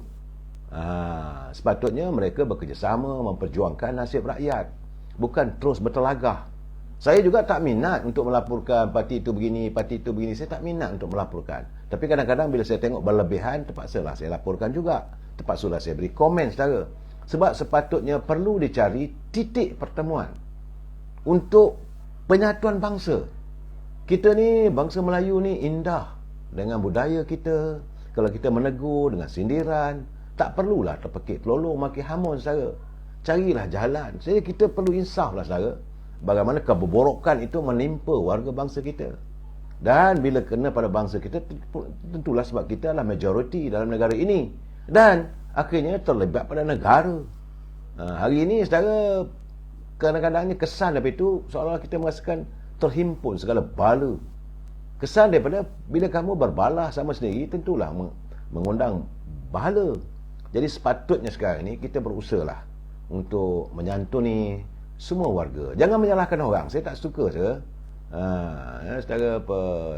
[SPEAKER 1] Sepatutnya mereka bekerjasama memperjuangkan nasib rakyat, bukan terus bertelagah. Saya juga tak minat untuk melaporkan parti itu begini, parti itu begini. Saya tak minat untuk melaporkan. Tapi kadang-kadang bila saya tengok berlebihan, terpaksalah saya laporkan juga. Terpaksalah saya beri komen, saudara. Sebab sepatutnya perlu dicari titik pertemuan untuk penyatuan bangsa. Kita ni, bangsa Melayu ni indah dengan budaya kita. Kalau kita menegur dengan sindiran, tak perlulah terpekik pelolong maki hamun, saudara. Carilah jalan. Jadi kita perlu insaf lah, saudara. Bagaimana keboborokan itu menimpa warga bangsa kita. Dan bila kena pada bangsa kita, tentulah sebab kita adalah majoriti dalam negara ini. Dan akhirnya terlibat pada negara. Hari ini, saudara, kadang-kadangnya kesan daripada itu seolah-olah kita merasakan terhimpun segala bala. Kesan daripada bila kamu berbalah sama sendiri, tentulah mengundang bala. Jadi sepatutnya sekarang ini kita berusahalah untuk menyantuni semua warga. Jangan menyalahkan orang. Saya tak suka, saudara. Saudara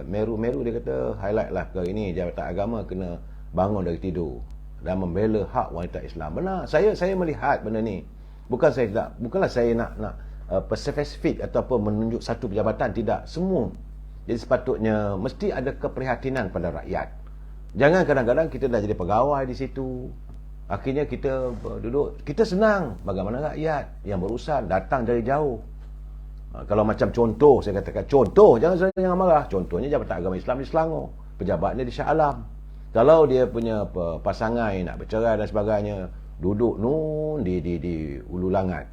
[SPEAKER 1] Meru dia kata highlight lah perkara ini, Jabatan Agama kena bangun dari tidur dan membela hak wanita Islam. Benar, saya melihat benda ni. Bukanlah saya nak spesifik ataupun menunjuk satu jabatan, tidak, semua. Jadi sepatutnya mesti ada keprihatinan pada rakyat. Jangan kadang-kadang kita dah jadi pegawai di situ, akhirnya kita duduk, kita senang. Bagaimana rakyat yang berurusan datang dari jauh. Kalau macam contoh, saya katakan contoh, jangan marah. Contohnya Jabatan Agama Islam di Selangor, pejabatnya di Shah Alam. Kalau dia punya pasangan nak bercerai dan sebagainya, duduk nun di Ulu Langat,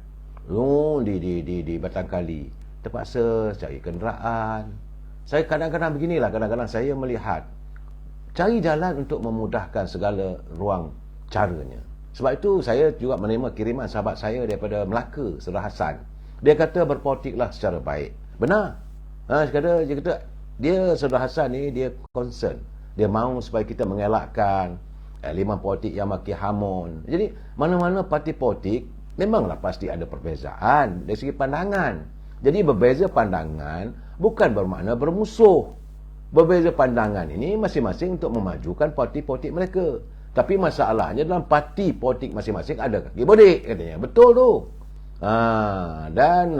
[SPEAKER 1] nun di Batang Kali, terpaksa cari kenderaan. Saya kadang-kadang beginilah, kadang-kadang saya melihat cari jalan untuk memudahkan segala ruang caranya. Sebab itu saya juga menerima kiriman sahabat saya daripada Melaka, Saudara Hassan. Dia kata berpolitiklah secara baik. Benar. Dia kata dia, Saudara Hassan ni, dia concern. Dia mahu supaya kita mengelakkan elemen politik yang makin hamun. Jadi mana-mana parti politik memanglah pasti ada perbezaan dari segi pandangan. Jadi berbeza pandangan bukan bermakna bermusuh. Berbeza pandangan ini masing-masing untuk memajukan parti politik mereka. Tapi masalahnya dalam parti politik masing-masing ada kaki bodek, katanya. Betul tu. Dan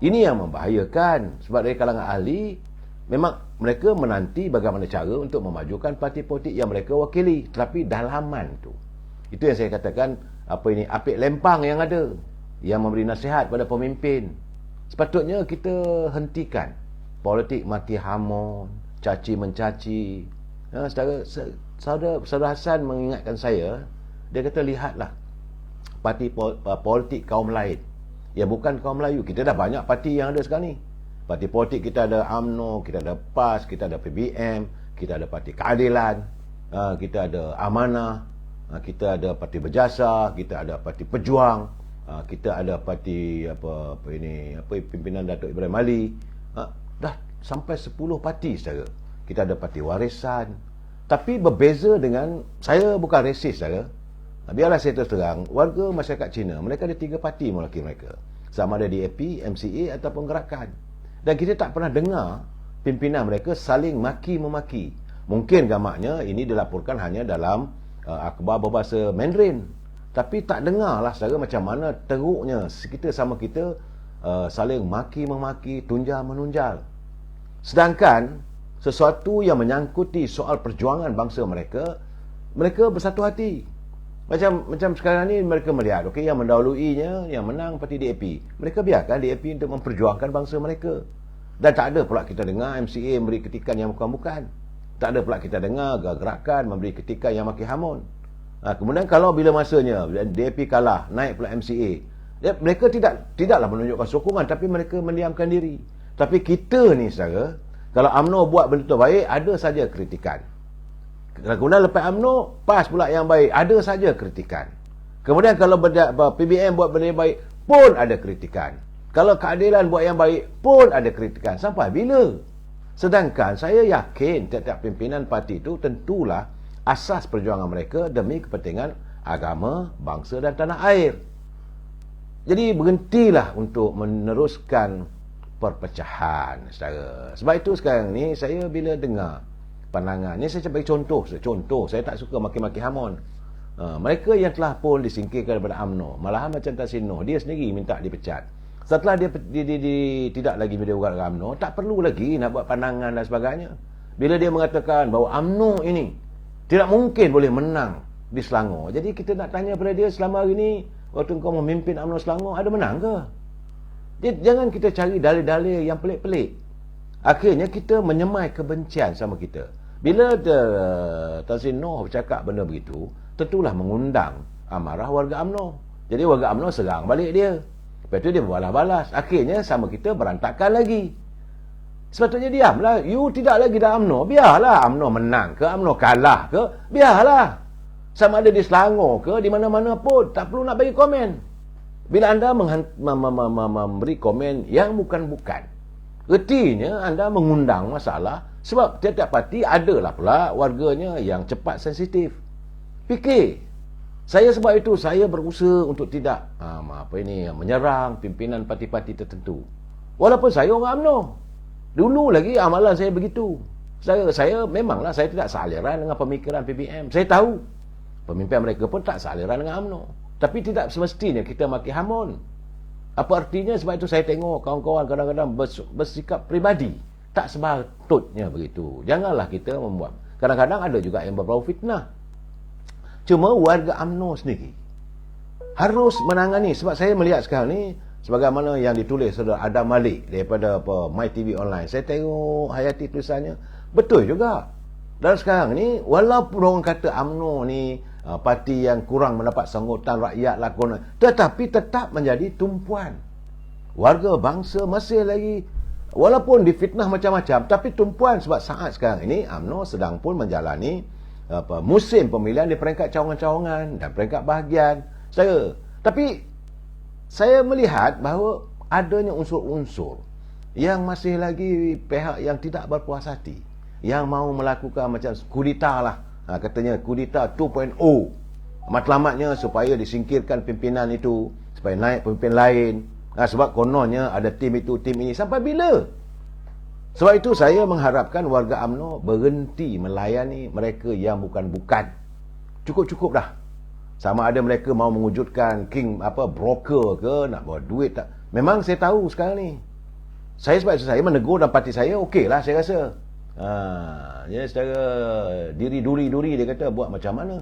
[SPEAKER 1] ini yang membahayakan. Sebab dari kalangan ahli, memang mereka menanti bagaimana cara untuk memajukan parti politik yang mereka wakili. Tetapi dalaman tu, itu yang saya katakan, apik lempang yang ada, yang memberi nasihat pada pemimpin. Sepatutnya kita hentikan politik maki hamun, caci mencaci. Saudara Hassan mengingatkan saya, dia kata lihatlah parti politik kaum lain yang bukan kaum Melayu. Kita dah banyak parti yang ada sekarang ni. Parti politik kita ada UMNO, kita ada PAS, kita ada PBM, kita ada Parti Keadilan, kita ada Amanah, kita ada Parti Berjasa, kita ada Parti Pejuang, kita ada parti pimpinan Datuk Ibrahim Ali. Dah sampai 10 parti, saudara. Kita ada Parti Warisan. Tapi berbeza dengan, saya bukan resis, saudara. Biarlah saya terus terang, warga masyarakat Cina, mereka ada 3 parti mewakili mereka. Sama ada DAP, MCA ataupun Gerakan. Dan kita tak pernah dengar pimpinan mereka saling maki-memaki. Mungkin gamaknya ini dilaporkan hanya dalam akhbar berbahasa Mandarin. Tapi tak dengarlah saudara macam mana teruknya kita sama kita saling maki-memaki, tunjal-menunjal. Sedangkan sesuatu yang menyangkuti soal perjuangan bangsa mereka, mereka bersatu hati. Macam sekarang ni mereka melihat, okey, yang mendahuluinya, yang menang parti DAP. Mereka biarkan DAP untuk memperjuangkan bangsa mereka. Dan tak ada pula kita dengar MCA memberi kritikan yang bukan-bukan. Tak ada pula kita dengar gerakan memberi kritikan yang makin hamun. Kemudian kalau bila masanya DAP kalah, naik pula MCA, mereka tidaklah menunjukkan sokongan, tapi mereka mendiamkan diri. Tapi kita ni saudara, kalau UMNO buat benda tu baik, ada saja kritikan. Kemudian lepas UMNO, PAS pula yang baik, ada saja kritikan. Kemudian kalau PBM buat benda yang baik, pun ada kritikan. Kalau keadilan buat yang baik, pun ada kritikan. Sampai bila? Sedangkan saya yakin tiap-tiap pimpinan parti itu tentulah asas perjuangan mereka demi kepentingan agama, bangsa dan tanah air. Jadi berhentilah untuk meneruskan perpecahan, saudara. Sebab itu sekarang ni saya bila dengar pandangan ni, saya bagi contoh, saya tak suka maki-maki Hamon. Mereka yang telah pun disingkirkan daripada UMNO, malahan macam Tan Sri Noh, dia sendiri minta dipecat. Setelah dia tidak lagi berdewan dengan UMNO, tak perlu lagi nak buat pandangan dan sebagainya. Bila dia mengatakan bahawa UMNO ini tidak mungkin boleh menang di Selangor, jadi kita nak tanya pada dia, selama hari ini waktu kau memimpin UMNO Selangor, ada menang ke? Jangan kita cari dalil-dalil yang pelik-pelik. Akhirnya kita menyemai kebencian sama kita. Bila Tan Sri Noh bercakap benda begitu, tentulah mengundang amarah warga UMNO. Jadi warga UMNO serang balik dia. Lepas tu dia berbalas-balas. Akhirnya sama kita berantakan lagi. Sepatutnya diamlah. You tidak lagi dalam UMNO. Biarlah UMNO menang ke, UMNO kalah ke, biarlah. Sama ada di Selangor ke, di mana-mana pun. Tak perlu nak bagi komen. Bila anda memberi komen yang bukan-bukan, ertinya anda mengundang masalah. Sebab tiap-tiap parti adalah pula warganya yang cepat sensitif. Fikir. Saya sebab itu saya berusaha untuk tidak menyerang pimpinan parti-parti tertentu. Walaupun saya orang UMNO. Dulu lagi amalan saya begitu. Saya memanglah saya tidak sealiran dengan pemikiran PBM. Saya tahu pemimpin mereka pun tak sealiran dengan UMNO. Tapi tidak semestinya kita maki Hamon. Apa artinya? Sebab itu saya tengok kawan-kawan kadang-kadang bersikap pribadi. Tak sepatutnya begitu. Janganlah kita membuat. Kadang-kadang ada juga yang berbau fitnah. Cuma warga UMNO sendiri harus menangani. Sebab saya melihat sekarang ni, sebagaimana yang ditulis Saudara Adam Malik daripada MyTV Online. Saya tengok hayati tulisannya. Betul juga. Dan sekarang ni, walaupun orang kata UMNO ni parti yang kurang mendapat sambutan rakyat lah, tetapi tetap menjadi tumpuan. Warga bangsa masih lagi, walaupun difitnah macam-macam, tapi tumpuan. Sebab saat sekarang ini UMNO sedang pun menjalani musim pemilihan di peringkat cawangan-cawangan dan peringkat bahagian. Tapi saya melihat bahawa adanya unsur-unsur yang masih lagi pihak yang tidak berpuas hati, yang mahu melakukan macam kudeta lah. Katanya kudeta 2.0. Matlamatnya supaya disingkirkan pimpinan itu, supaya naik pemimpin lain. Sebab kononnya ada tim itu, tim ini. Sampai bila? Sebab itu saya mengharapkan warga UMNO berhenti melayani mereka yang bukan-bukan. Cukup-cukup dah. Sama ada mereka mahu mewujudkan broker ke, nak bawa duit tak. Memang saya tahu sekarang ni. Sebab itu saya menegur dan parti saya okey lah saya rasa. Ya, secara duri-duri dia kata buat macam mana.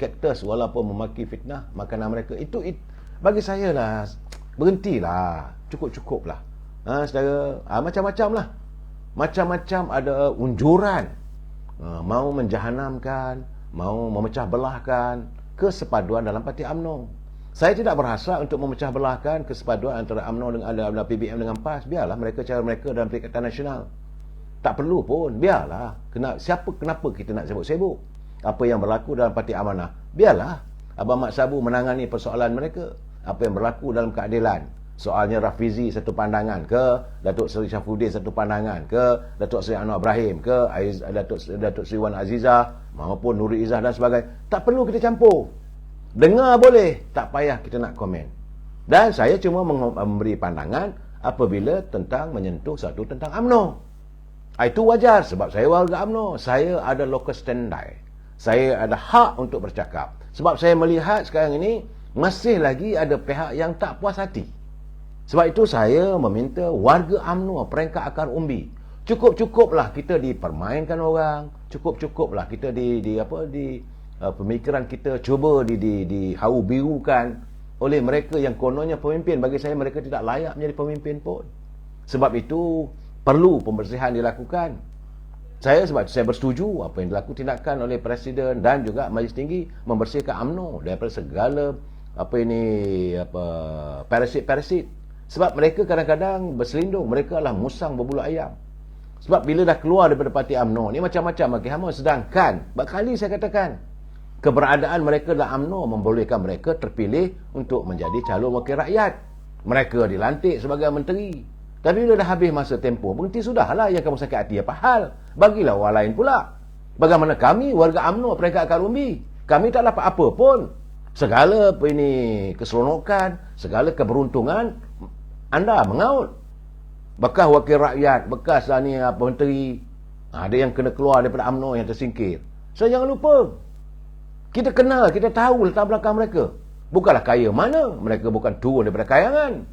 [SPEAKER 1] Cactus walaupun memaki fitnah makanan mereka. Itu bagi saya lah, berhentilah. Cukup-cukup lah. Secara macam-macam lah. Macam-macam ada unjuran. Mau menjahanamkan, mau memecah belahkan kesepaduan dalam parti UMNO. Saya tidak berhasrat untuk memecah belahkan kesepaduan antara UMNO dengan PBM dengan PAS. Biarlah mereka cara mereka dalam Perikatan Nasional. Tak perlu pun, biarlah. Kenapa kita nak sibuk-sibuk? Apa yang berlaku dalam Parti Amanah, biarlah Abang Mat Sabu menangani persoalan mereka. Apa yang berlaku dalam keadilan, soalnya Rafizi satu pandangan ke, Datuk Seri Syafuddin satu pandangan ke, Datuk Seri Anwar Ibrahim ke, Datuk Seri Wan Azizah maupun Nuri Izzah dan sebagainya. Tak perlu kita campur. Dengar boleh, tak payah kita nak komen. Dan saya cuma memberi pandangan apabila tentang menyentuh satu tentang UMNO. Itu wajar sebab saya warga UMNO. Saya ada locus standi. Saya ada hak untuk bercakap. Sebab saya melihat sekarang ini masih lagi ada pihak yang tak puas hati. Sebab itu saya meminta warga UMNO peringkat akar umbi. Cukup-cukuplah kita dipermainkan orang. Cukup-cukuplah kita pemikiran kita cuba dihau birukan oleh mereka yang kononnya pemimpin. Bagi saya mereka tidak layak menjadi pemimpin pun. Sebab itu perlu pembersihan dilakukan. Sebab saya bersetuju apa yang dilakukan tindakan oleh Presiden dan juga Majlis Tinggi membersihkan UMNO daripada segala parasit-parasit. Sebab mereka kadang-kadang berselindung, mereka adalah musang berbulu ayam. Sebab bila dah keluar daripada parti UMNO ni macam-macam bagi hama, sedangkan berkali saya katakan keberadaan mereka dalam UMNO membolehkan mereka terpilih untuk menjadi calon wakil rakyat. Mereka dilantik sebagai menteri. Tapi bila dah habis masa tempoh, berhenti sudahlah yang kamu sakit hati apa hal. Bagilah orang lain pula. Bagaimana kami, warga UMNO peringkat akar umbi, kami tak dapat apa pun. Segala keseronokan, segala keberuntungan, anda mengaut. Bekas wakil rakyat, bekas menteri, ada yang kena keluar daripada UMNO yang tersingkir. So jangan lupa, kita kenal, kita tahu latar belakang mereka. Bukanlah kaya mana, mereka bukan turun daripada kayangan.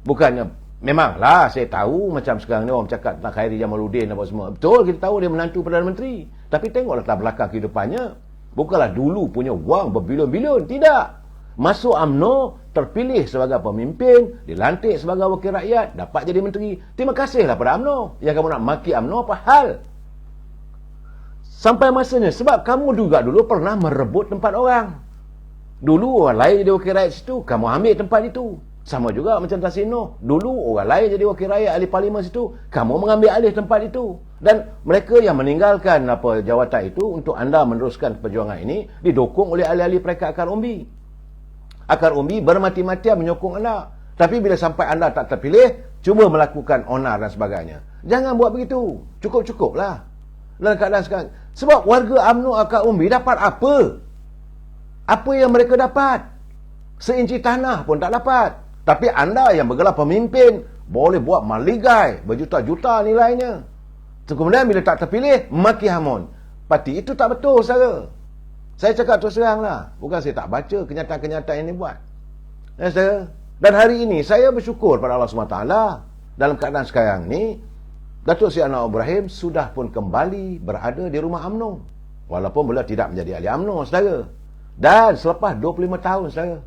[SPEAKER 1] Bukannya, memanglah saya tahu macam sekarang ni orang cakap tentang Khairi Jamaluddin apa semua. Betul, kita tahu dia menantu Perdana Menteri. Tapi tengok latar belakang kehidupannya. Bukanlah dulu punya wang berbilion-bilion. Tidak. Masuk UMNO, terpilih sebagai pemimpin, dilantik sebagai wakil rakyat, dapat jadi menteri. Terima kasihlah pada UMNO. Yang kamu nak maki UMNO apa hal? Sampai masanya. Sebab kamu juga dulu pernah merebut tempat orang. Dulu orang lain jadi wakil rakyat situ, kamu ambil tempat itu. Sama juga macam Tan Sri Noh. Dulu orang lain jadi wakil rakyat ahli parlimen situ, kamu mengambil alih tempat itu. Dan mereka yang meninggalkan jawatan itu untuk anda meneruskan perjuangan ini didukung oleh ahli-ahli peringkat akar umbi. Akar umbi bermati-matian menyokong anda. Tapi bila sampai anda tak terpilih, cuma melakukan onar dan sebagainya. Jangan buat begitu. Cukup-cukuplah. Dalam keadaan sekarang. Sebab warga UMNO akar umbi dapat apa? Apa yang mereka dapat? Seinci tanah pun tak dapat. Tapi anda yang bergelar pemimpin boleh buat maligai berjuta-juta nilainya. Kemudian bila tak terpilih, maki hamun. Parti itu tak betul, saudara. Saya cakap terus terang lah. Bukan saya tak baca kenyataan-kenyataan yang dibuat. Saudara. Dan hari ini saya bersyukur pada Allah SWT. Dalam keadaan sekarang ni, Datuk Seri Anwar Ibrahim sudah pun kembali berada di rumah UMNO. Walaupun beliau tidak menjadi ahli UMNO, saudara. Dan selepas 25 tahun, saudara.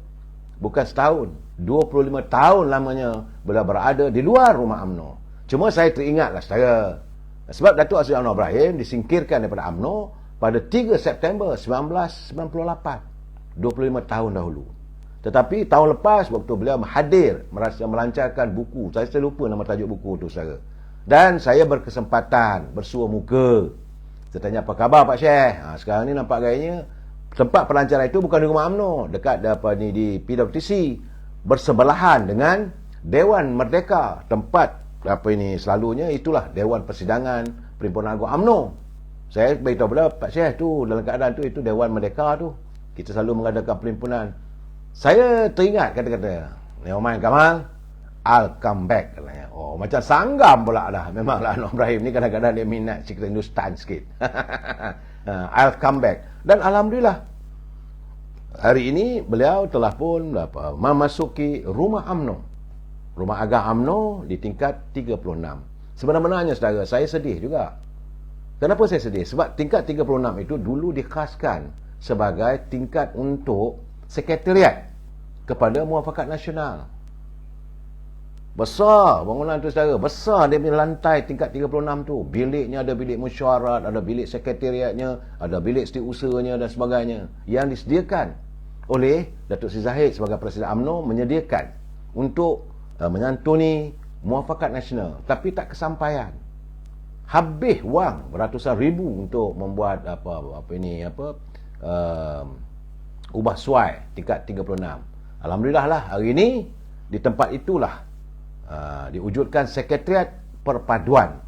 [SPEAKER 1] Bukan setahun. 25 tahun lamanya beliau berada di luar rumah UMNO. Cuma saya teringatlah saudara. Sebab Datuk Seri Anwar Ibrahim disingkirkan daripada UMNO pada 3 September 1998. 25 tahun dahulu. Tetapi tahun lepas waktu beliau hadir melancarkan buku. Saya lupa nama tajuk buku tu saudara. Dan saya berkesempatan bersua muka. Saya tanya apa khabar Pak Syekh? Sekarang ni nampak gayanya tempat pelancaran itu bukan di rumah UMNO, dekat di PWTC, bersebelahan dengan Dewan Merdeka, tempat selalunya itulah Dewan Persidangan Perhimpunan Agung UMNO. Saya beritahu beliau, Pak Syekh tu dalam keadaan tu itu Dewan Merdeka tu. Kita selalu mengadakan perhimpunan. Saya teringat kata-kata Oman Kamal, I'll come back katanya. Oh, macam sanggam pula dah. Memanglah Anwar Ibrahim ni kadang-kadang dia minat cerita Hindustan sikit. I'll come back. Dan alhamdulillah hari ini beliau telah pun memasuki rumah UMNO. Rumah Agang UMNO di tingkat 36. Sebenarnya saudara, saya sedih juga. Kenapa saya sedih? Sebab tingkat 36 itu dulu dikhaskan sebagai tingkat untuk sekretariat kepada Muafakat Nasional. Besar bangunan tu saudara, besar dia punya lantai tingkat 36 tu. Biliknya ada bilik mesyuarat, ada bilik sekretariatnya, ada bilik setiausahanya dan sebagainya yang disediakan oleh Datuk Seri Zahid sebagai Presiden UMNO, menyediakan untuk menyantuni Muafakat Nasional, tapi tak kesampaian. Habis wang beratusan ribu untuk membuat ubah suai tingkat 36. Alhamdulillah lah hari ini di tempat itulah diwujudkan sekretariat perpaduan.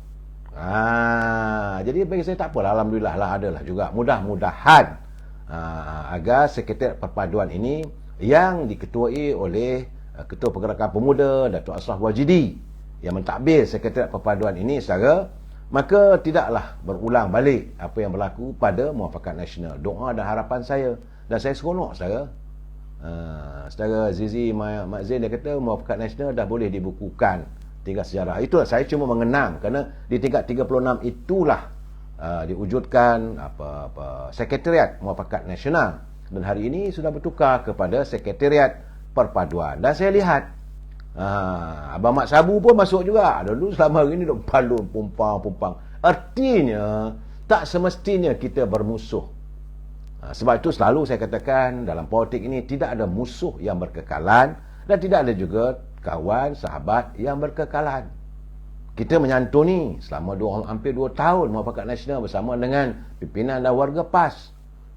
[SPEAKER 1] Jadi bagi saya tak apalah, alhamdulillah lah adalah juga. Mudah-mudahan agar sekretariat perpaduan ini yang diketuai oleh Ketua Pergerakan Pemuda Datuk Ashraf Wajidi yang mentadbir sekretariat perpaduan ini saudara, maka tidaklah berulang balik apa yang berlaku pada Muafakat Nasional. Doa dan harapan saya, dan saya seronok saudara. Saudara Zizi Mak Zain dia kata Muafakat Nasional dah boleh dibukukan tinggal sejarah. Itulah saya cuma mengenang kerana di tingkat 36 itulah diwujudkan sekretariat Muafakat Nasional, dan hari ini sudah bertukar kepada sekretariat perpaduan. Dan saya lihat Abang Mat Sabu pun masuk juga. Dulu selama hari ni duk balun pumpang. Artinya, tak semestinya kita bermusuh. Sebab itu selalu saya katakan, dalam politik ini tidak ada musuh yang berkekalan dan tidak ada juga kawan, sahabat yang berkekalan. Kita menyantuni selama hampir 2 tahun Muafakat Nasional bersama dengan pimpinan dan warga PAS.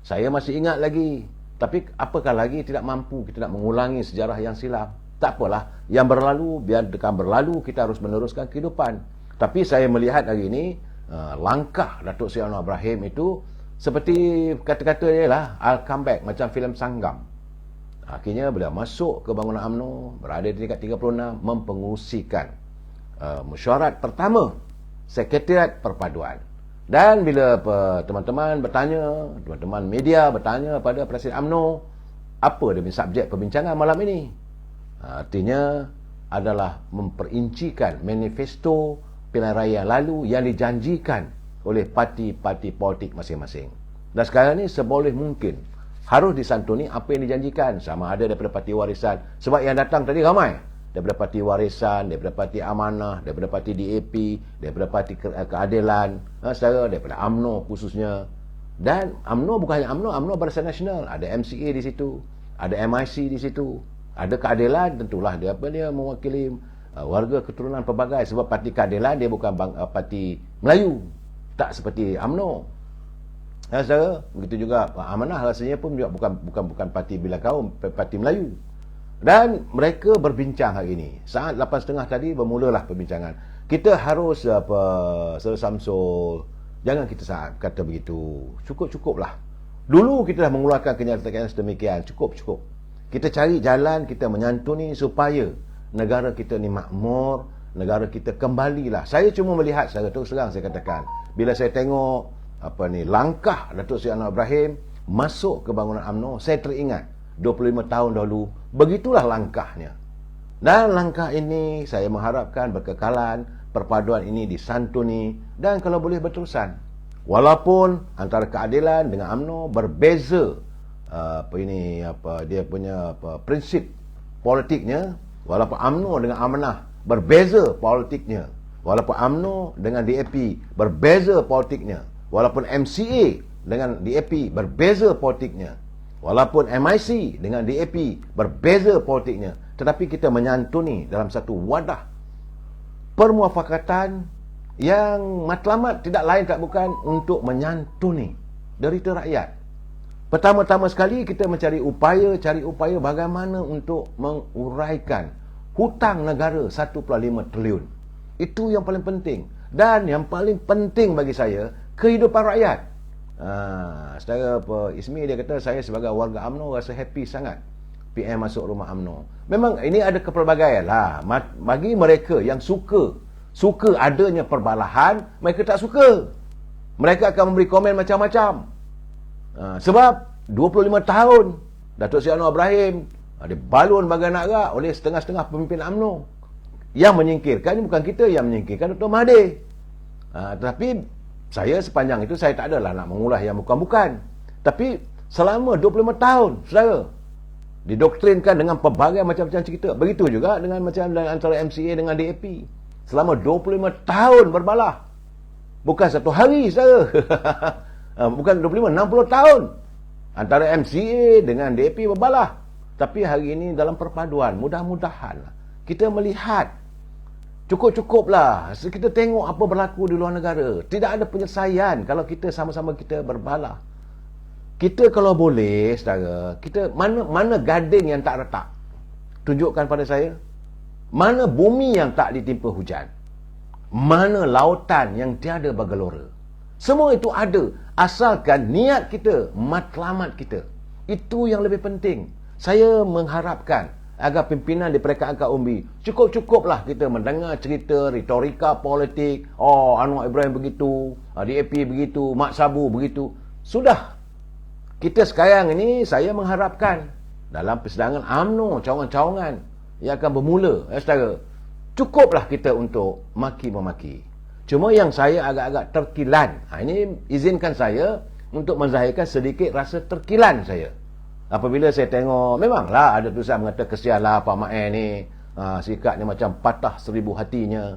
[SPEAKER 1] Saya masih ingat lagi. Tapi apakah lagi tidak mampu kita nak mengulangi sejarah yang silam. Tak apalah, yang berlalu biarkan berlalu, kita harus meneruskan kehidupan. Tapi saya melihat hari ini langkah Datuk Seri Anwar Ibrahim itu seperti kata-kata dia lah, I'll come back, macam filem Sanggam. Akhirnya beliau masuk ke bangunan UMNO, berada di tingkat 36, mempengurusikan mesyuarat pertama Sekretariat Perpaduan. Dan bila teman-teman bertanya, teman-teman media bertanya pada Presiden UMNO, apa dia punya subjek perbincangan malam ini? Artinya adalah memperincikan manifesto pilihan raya yang lalu yang dijanjikan oleh parti-parti politik masing-masing. Dan sekarang ni seboleh mungkin harus disantuni apa yang dijanjikan, sama ada daripada Parti Warisan. Sebab yang datang tadi ramai daripada Parti Warisan, daripada Parti Amanah, daripada Parti DAP, daripada Parti Keadilan, daripada UMNO khususnya. Dan UMNO bukan hanya UMNO Barisan Nasional, ada MCA di situ, ada MIC di situ, ada Keadilan, tentulah dia mewakili warga keturunan pelbagai. Sebab Parti Keadilan dia bukan parti Melayu, tak seperti UMNO. Saudara, begitu juga Amanah rasanya pun juga bukan parti bila kaum, parti Melayu. Dan mereka berbincang hari ini. Saat 8.30 tadi bermulalah perbincangan. Kita harus Saudara Samsul, jangan kita kata begitu. Cukup-cukuplah. Dulu kita dah mengeluarkan kenyataan sedemikian. Cukup-cukup. Kita cari jalan, kita menyantuni supaya negara kita ni makmur, negara kita kembalilah. Saya cuma melihat secara terus terang saya katakan, bila saya tengok langkah Datuk Seri Anwar Ibrahim masuk ke bangunan UMNO, saya teringat 25 tahun dahulu, begitulah langkahnya. Dan langkah ini saya mengharapkan berkekalan, perpaduan ini disantuni dan kalau boleh berterusan. Walaupun antara Keadilan dengan UMNO berbeza dia punya prinsip politiknya, walaupun UMNO dengan Amanah berbeza politiknya, walaupun UMNO dengan DAP berbeza politiknya, walaupun MCA dengan DAP berbeza politiknya, walaupun MIC dengan DAP berbeza politiknya, tetapi kita menyantuni dalam satu wadah permuafakatan yang matlamat tidak lain tak bukan untuk menyantuni derita rakyat. Pertama-tama sekali kita cari upaya bagaimana untuk menguraikan hutang negara 1.5 triliun. Itu yang paling penting. Dan yang paling penting bagi saya, kehidupan rakyat. Secara Ismi dia kata, saya sebagai warga UMNO rasa happy sangat PM masuk rumah UMNO. Memang ini ada kepelbagaian lah. Bagi mereka yang suka adanya perbalahan, mereka tak suka. Mereka akan memberi komen macam-macam. Sebab 25 tahun Datuk Seri Anwar Ibrahim dibalun bagai anak rak oleh setengah-setengah pemimpin UMNO. Yang menyingkirkan bukan kita, yang menyingkirkan Dr. Mahathir. Tetapi saya sepanjang itu saya tak adalah nak mengulas yang bukan-bukan. Tapi selama 25 tahun saudara didoktrinkan dengan pelbagai macam-macam cerita. Begitu juga dengan macam antara MCA dengan DAP. Selama 25 tahun berbalah. Bukan satu hari saudara. Bukan 25, 60 tahun antara MCA dengan DAP berbalah. Tapi hari ini dalam perpaduan, mudah-mudahan kita melihat cukup-cukuplah. Kita tengok apa berlaku di luar negara. Tidak ada penyelesaian kalau kita sama-sama kita berbalah. Kita kalau boleh, saudara, kita mana gading yang tak retak? Tunjukkan pada saya. Mana bumi yang tak ditimpa hujan? Mana lautan yang tiada bergelora? Semua itu ada, asalkan niat kita, matlamat kita. Itu yang lebih penting. Saya mengharapkan agar pimpinan di Peringkat Angkat Umbi, cukup-cukuplah kita mendengar cerita, retorika politik. Anwar Ibrahim begitu, DAP begitu, Mat Sabu begitu. Sudah. Kita sekarang ini, saya mengharapkan dalam persidangan UMNO, cawangan-cawangan yang akan bermula, saudara, cukuplah kita untuk maki-memaki. Cuma yang saya agak-agak terkilan. Ini izinkan saya untuk menzahirkan sedikit rasa terkilan saya. Apabila saya tengok, memanglah ada tulisan mengata kesianlah Pak Mae ni, sikapnya macam patah 1000 hatinya.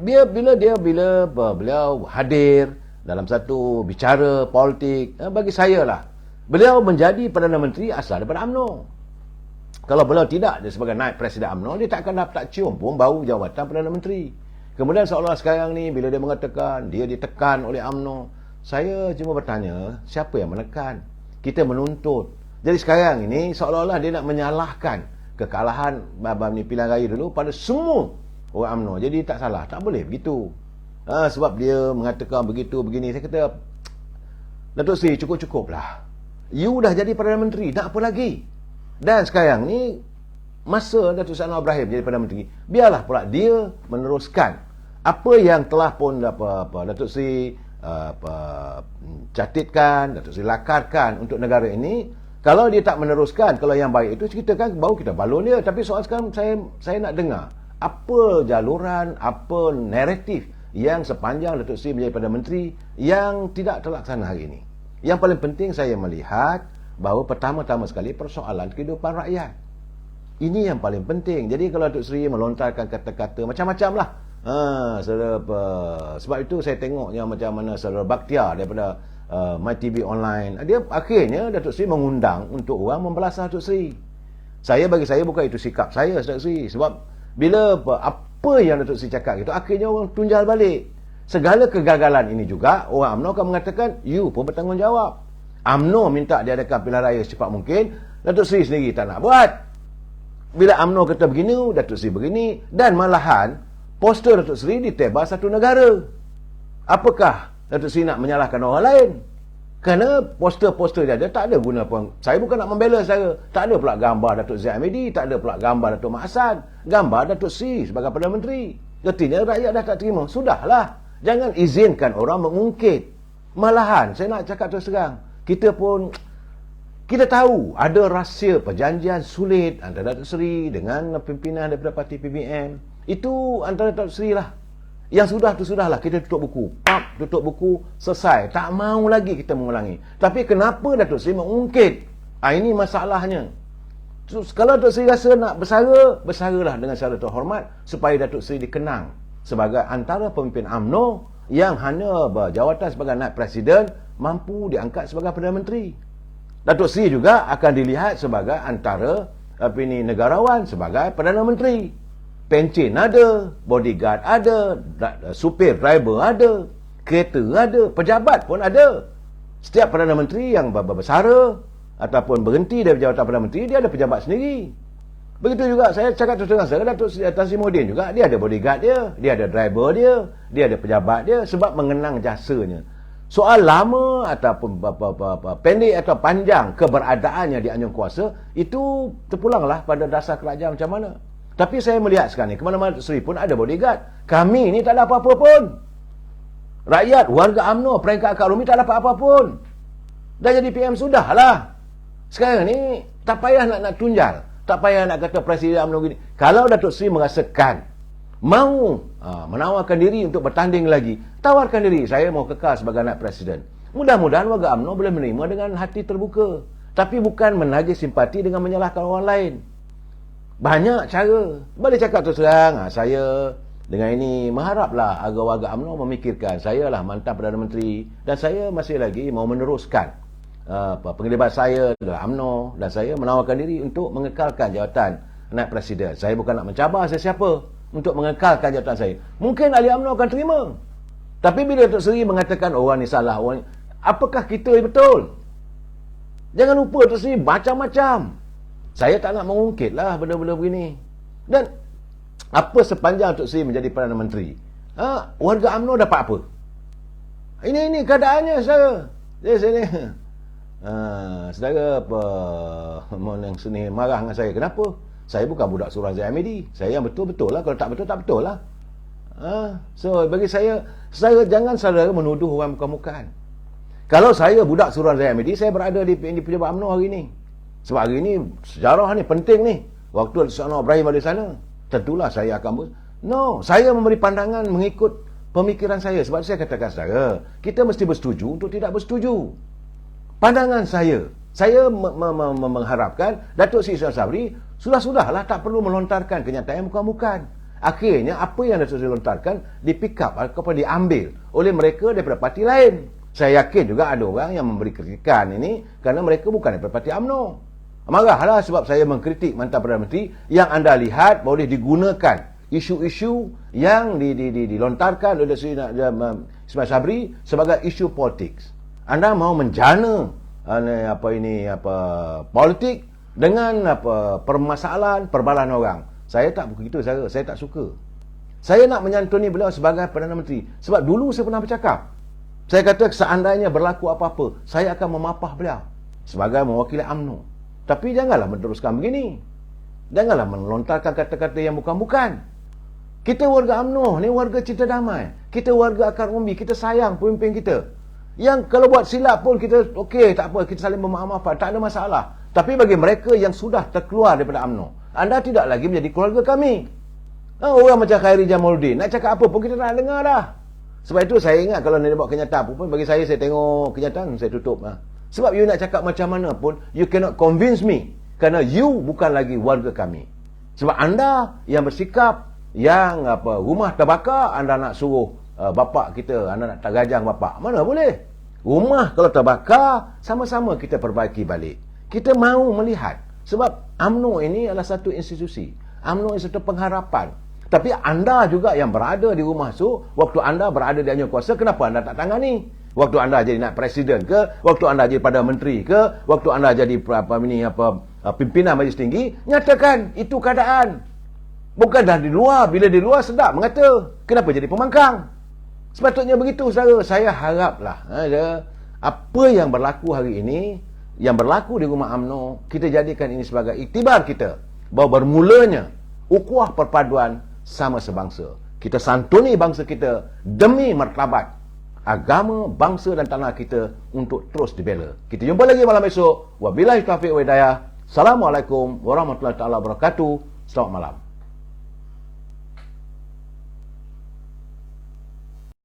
[SPEAKER 1] bila beliau hadir dalam satu bicara politik, bagi saya lah, beliau menjadi Perdana Menteri asal daripada UMNO. Kalau beliau tidak, dia sebagai naib Presiden UMNO, dia tak akan dapat cium pun bau jawatan Perdana Menteri. Kemudian seolah sekarang ni, bila dia mengatakan dia ditekan oleh UMNO, saya cuma bertanya, siapa yang menekan? Kita menuntut. Jadi sekarang ini, seolah-olah dia nak menyalahkan kekalahan pilihan raya dulu pada semua orang UMNO. Jadi tak salah, tak boleh begitu. Sebab dia mengatakan begitu, begini. Saya kata, Datuk Seri, cukup-cukup lah. You dah jadi Perdana Menteri, nak apa lagi? Dan sekarang ni, masa Datuk Seri Anwar Ibrahim jadi Perdana Menteri, biarlah pula dia meneruskan apa yang telah pun Datuk Seri catitkan, Datuk Seri lakarkan untuk negara ini. Kalau dia tak meneruskan, kalau yang baik itu kita kan baru kita balon dia. Tapi soal sekarang saya nak dengar apa jaluran, apa naratif yang sepanjang Datuk Seri menjadi Perdana Menteri yang tidak terlaksana hari ini. Yang paling penting saya melihat bahawa pertama-tama sekali persoalan kehidupan rakyat. Ini yang paling penting. Jadi kalau Datuk Seri melontarkan kata-kata macam-macam lah. Sebab itu saya tengoknya macam mana saudara Bakhtiar daripada MyTV Online. Dia akhirnya Datuk Seri mengundang untuk orang membelasah Datuk Seri. Bagi saya bukan itu sikap saya, Datuk Seri. Sebab bila apa yang Datuk Seri cakap itu, akhirnya orang tunjal balik. Segala kegagalan ini juga orang UMNO akan mengatakan, you pun bertanggungjawab. UMNO minta diadakan pilihan raya secepat mungkin, Datuk Seri sendiri tak nak buat. Bila UMNO kata begini, Datuk Seri begini. Dan malahan poster Datuk Seri ditebas satu negara. Apakah Datuk Seri nak menyalahkan orang lain? Kerana poster-poster dia ada tak ada guna pun. Saya bukan nak membela saya. Tak ada pula gambar Datuk Zaid Hamidi, tak ada pula gambar Datuk Mak Hassan, gambar Datuk Seri sebagai Perdana Menteri. Artinya rakyat dah tak terima. Sudahlah. Jangan izinkan orang mengungkit. Malahan saya nak cakap terus terang, kita tahu ada rahsia perjanjian sulit antara Datuk Seri dengan pimpinan daripada parti PBM. Itu antara Datuk Seri lah. Yang sudah tu sudahlah, kita tutup buku. Tutup buku, selesai. Tak mau lagi kita mengulangi. Tapi kenapa Datuk Seri mengungkit? Ini masalahnya. Kalau Datuk Seri rasa nak bersaralah dengan cara terhormat supaya Datuk Seri dikenang sebagai antara pemimpin UMNO yang hanya berjawatan sebagai naib presiden mampu diangkat sebagai Perdana Menteri. Datuk Seri juga akan dilihat sebagai antara negarawan sebagai Perdana Menteri. Pencen ada, bodyguard ada, supir driver ada, kereta ada, pejabat pun ada. Setiap Perdana Menteri yang bersara ataupun berhenti dari jawatan Perdana Menteri, dia ada pejabat sendiri. Begitu juga saya cakap terus terang, Datuk Seri Tan Sri Muhyiddin juga, dia ada bodyguard dia ada driver dia ada pejabat dia sebab mengenang jasanya. Soal lama ataupun pendek atau panjang keberadaannya di anjung kuasa, itu terpulanglah pada dasar kerajaan macam mana. Tapi saya melihat sekarang ni, ke mana-mana Datuk Seri pun ada bodyguard. Kami ni tak ada apa-apa pun. Rakyat, warga UMNO, peringkat akar rumi tak dapat apa pun. Dah jadi PM sudahlah. Sekarang ni tak payah nak tunjal. Tak payah nak kata Presiden UMNO gini. Kalau Datuk Seri merasakan mau menawarkan diri untuk bertanding lagi, tawarkan diri, saya mau kekal sebagai anak Presiden. Mudah-mudahan warga UMNO boleh menerima dengan hati terbuka. Tapi bukan menagih simpati dengan menyalahkan orang lain. Banyak cara. Boleh cakap terus terang, saya dengan ini mengharaplah agar warga UMNO memikirkan, saya lah mantan Perdana Menteri dan saya masih lagi mau meneruskan penglibat saya dalam UMNO dan saya menawarkan diri untuk mengekalkan jawatan naib presiden. Saya bukan nak mencabar sesiapa untuk mengekalkan jawatan saya. Mungkin ahli UMNO akan terima. Tapi bila Datuk Seri mengatakan orang ni salah, orang ni, apakah kita betul? Jangan lupa Datuk Seri macam-macam. Saya tak nak mengungkit lah benda-benda begini. Dan apa sepanjang Datuk Seri menjadi Perdana Menteri, warga UMNO dapat apa? Ini keadaannya saudara. Jadi sini saudara yang sini marah dengan saya. Kenapa? Saya bukan budak Suruhan Zaid Hamidi. Saya yang betul-betul lah. Kalau tak betul, tak betul lah. So bagi saya jangan saudara menuduh orang muka-mukaan. Kalau saya budak Suruhan Zaid Hamidi, saya berada di pejabat UMNO hari ini. Sebab hari ini sejarah ni penting ni. Waktu Anwar Ibrahim ada di sana, tentulah saya akan saya memberi pandangan mengikut pemikiran saya. Sebab saya katakan saudara, kita mesti bersetuju untuk tidak bersetuju. Pandangan saya mengharapkan Datuk Seri Ismail Sabri sudahlah tak perlu melontarkan kenyataan yang bukan-bukan. Akhirnya apa yang Datuk Seri lontarkan di-pick up ataupun diambil oleh mereka daripada parti lain. Saya yakin juga ada orang yang memberi kritikan ini kerana mereka bukan daripada parti UMNO. Marahlah sebab saya mengkritik mantan Perdana Menteri yang anda lihat boleh digunakan isu-isu yang dilontarkan oleh Ismail Sabri sebagai isu politik. Anda mau menjana politik dengan permasalahan perbalan orang. Saya tak begitu, saya tak suka. Saya nak menyantuni beliau sebagai Perdana Menteri sebab dulu saya pernah bercakap. Saya kata seandainya berlaku apa-apa, saya akan memapah beliau sebagai mewakili UMNO. Tapi janganlah meneruskan begini. Janganlah melontarkan kata-kata yang bukan-bukan. Kita warga UMNO ni warga cinta damai. Kita warga akar umbi, kita sayang pemimpin kita. Yang kalau buat silap pun kita okey, tak apa, kita saling memaafkan, tak ada masalah. Tapi bagi mereka yang sudah terkeluar daripada UMNO, anda tidak lagi menjadi keluarga kami. Orang macam Khairi Jamaluddin nak cakap apa pun kita nak dengar dah. Sebab itu saya ingat kalau nak buat kenyataan pun bagi saya tengok kenyataan saya tutup. Sebab you nak cakap macam mana pun, you cannot convince me. Kerana you bukan lagi warga kami. Sebab anda yang bersikap yang rumah terbakar, anda nak suruh bapak kita, anda nak tergajang bapak. Mana boleh? Rumah kalau terbakar, sama-sama kita perbaiki balik. Kita mahu melihat. Sebab UMNO ini adalah satu institusi. UMNO ini satu pengharapan. Tapi anda juga yang berada di rumah tu, waktu anda berada di anjung kuasa, kenapa anda tak tangani? Waktu anda jadi nak presiden ke, waktu anda jadi Perdana Menteri ke, waktu anda jadi pimpinan Majlis Tinggi, nyatakan itu keadaan. Bukan dah di luar, bila di luar sedap mengata, kenapa jadi pembangkang? Sepatutnya begitu, saudara. Saya haraplah apa yang berlaku hari ini, yang berlaku di rumah UMNO, kita jadikan ini sebagai iktibar kita bahawa bermulanya ukhuwah perpaduan sama sebangsa. Kita santuni bangsa kita demi martabat agama, bangsa dan tanah kita untuk terus dibela. Kita jumpa lagi malam esok. Wabillahi taufiq wa hidayah. Assalamualaikum warahmatullahi wabarakatuh. Selamat malam.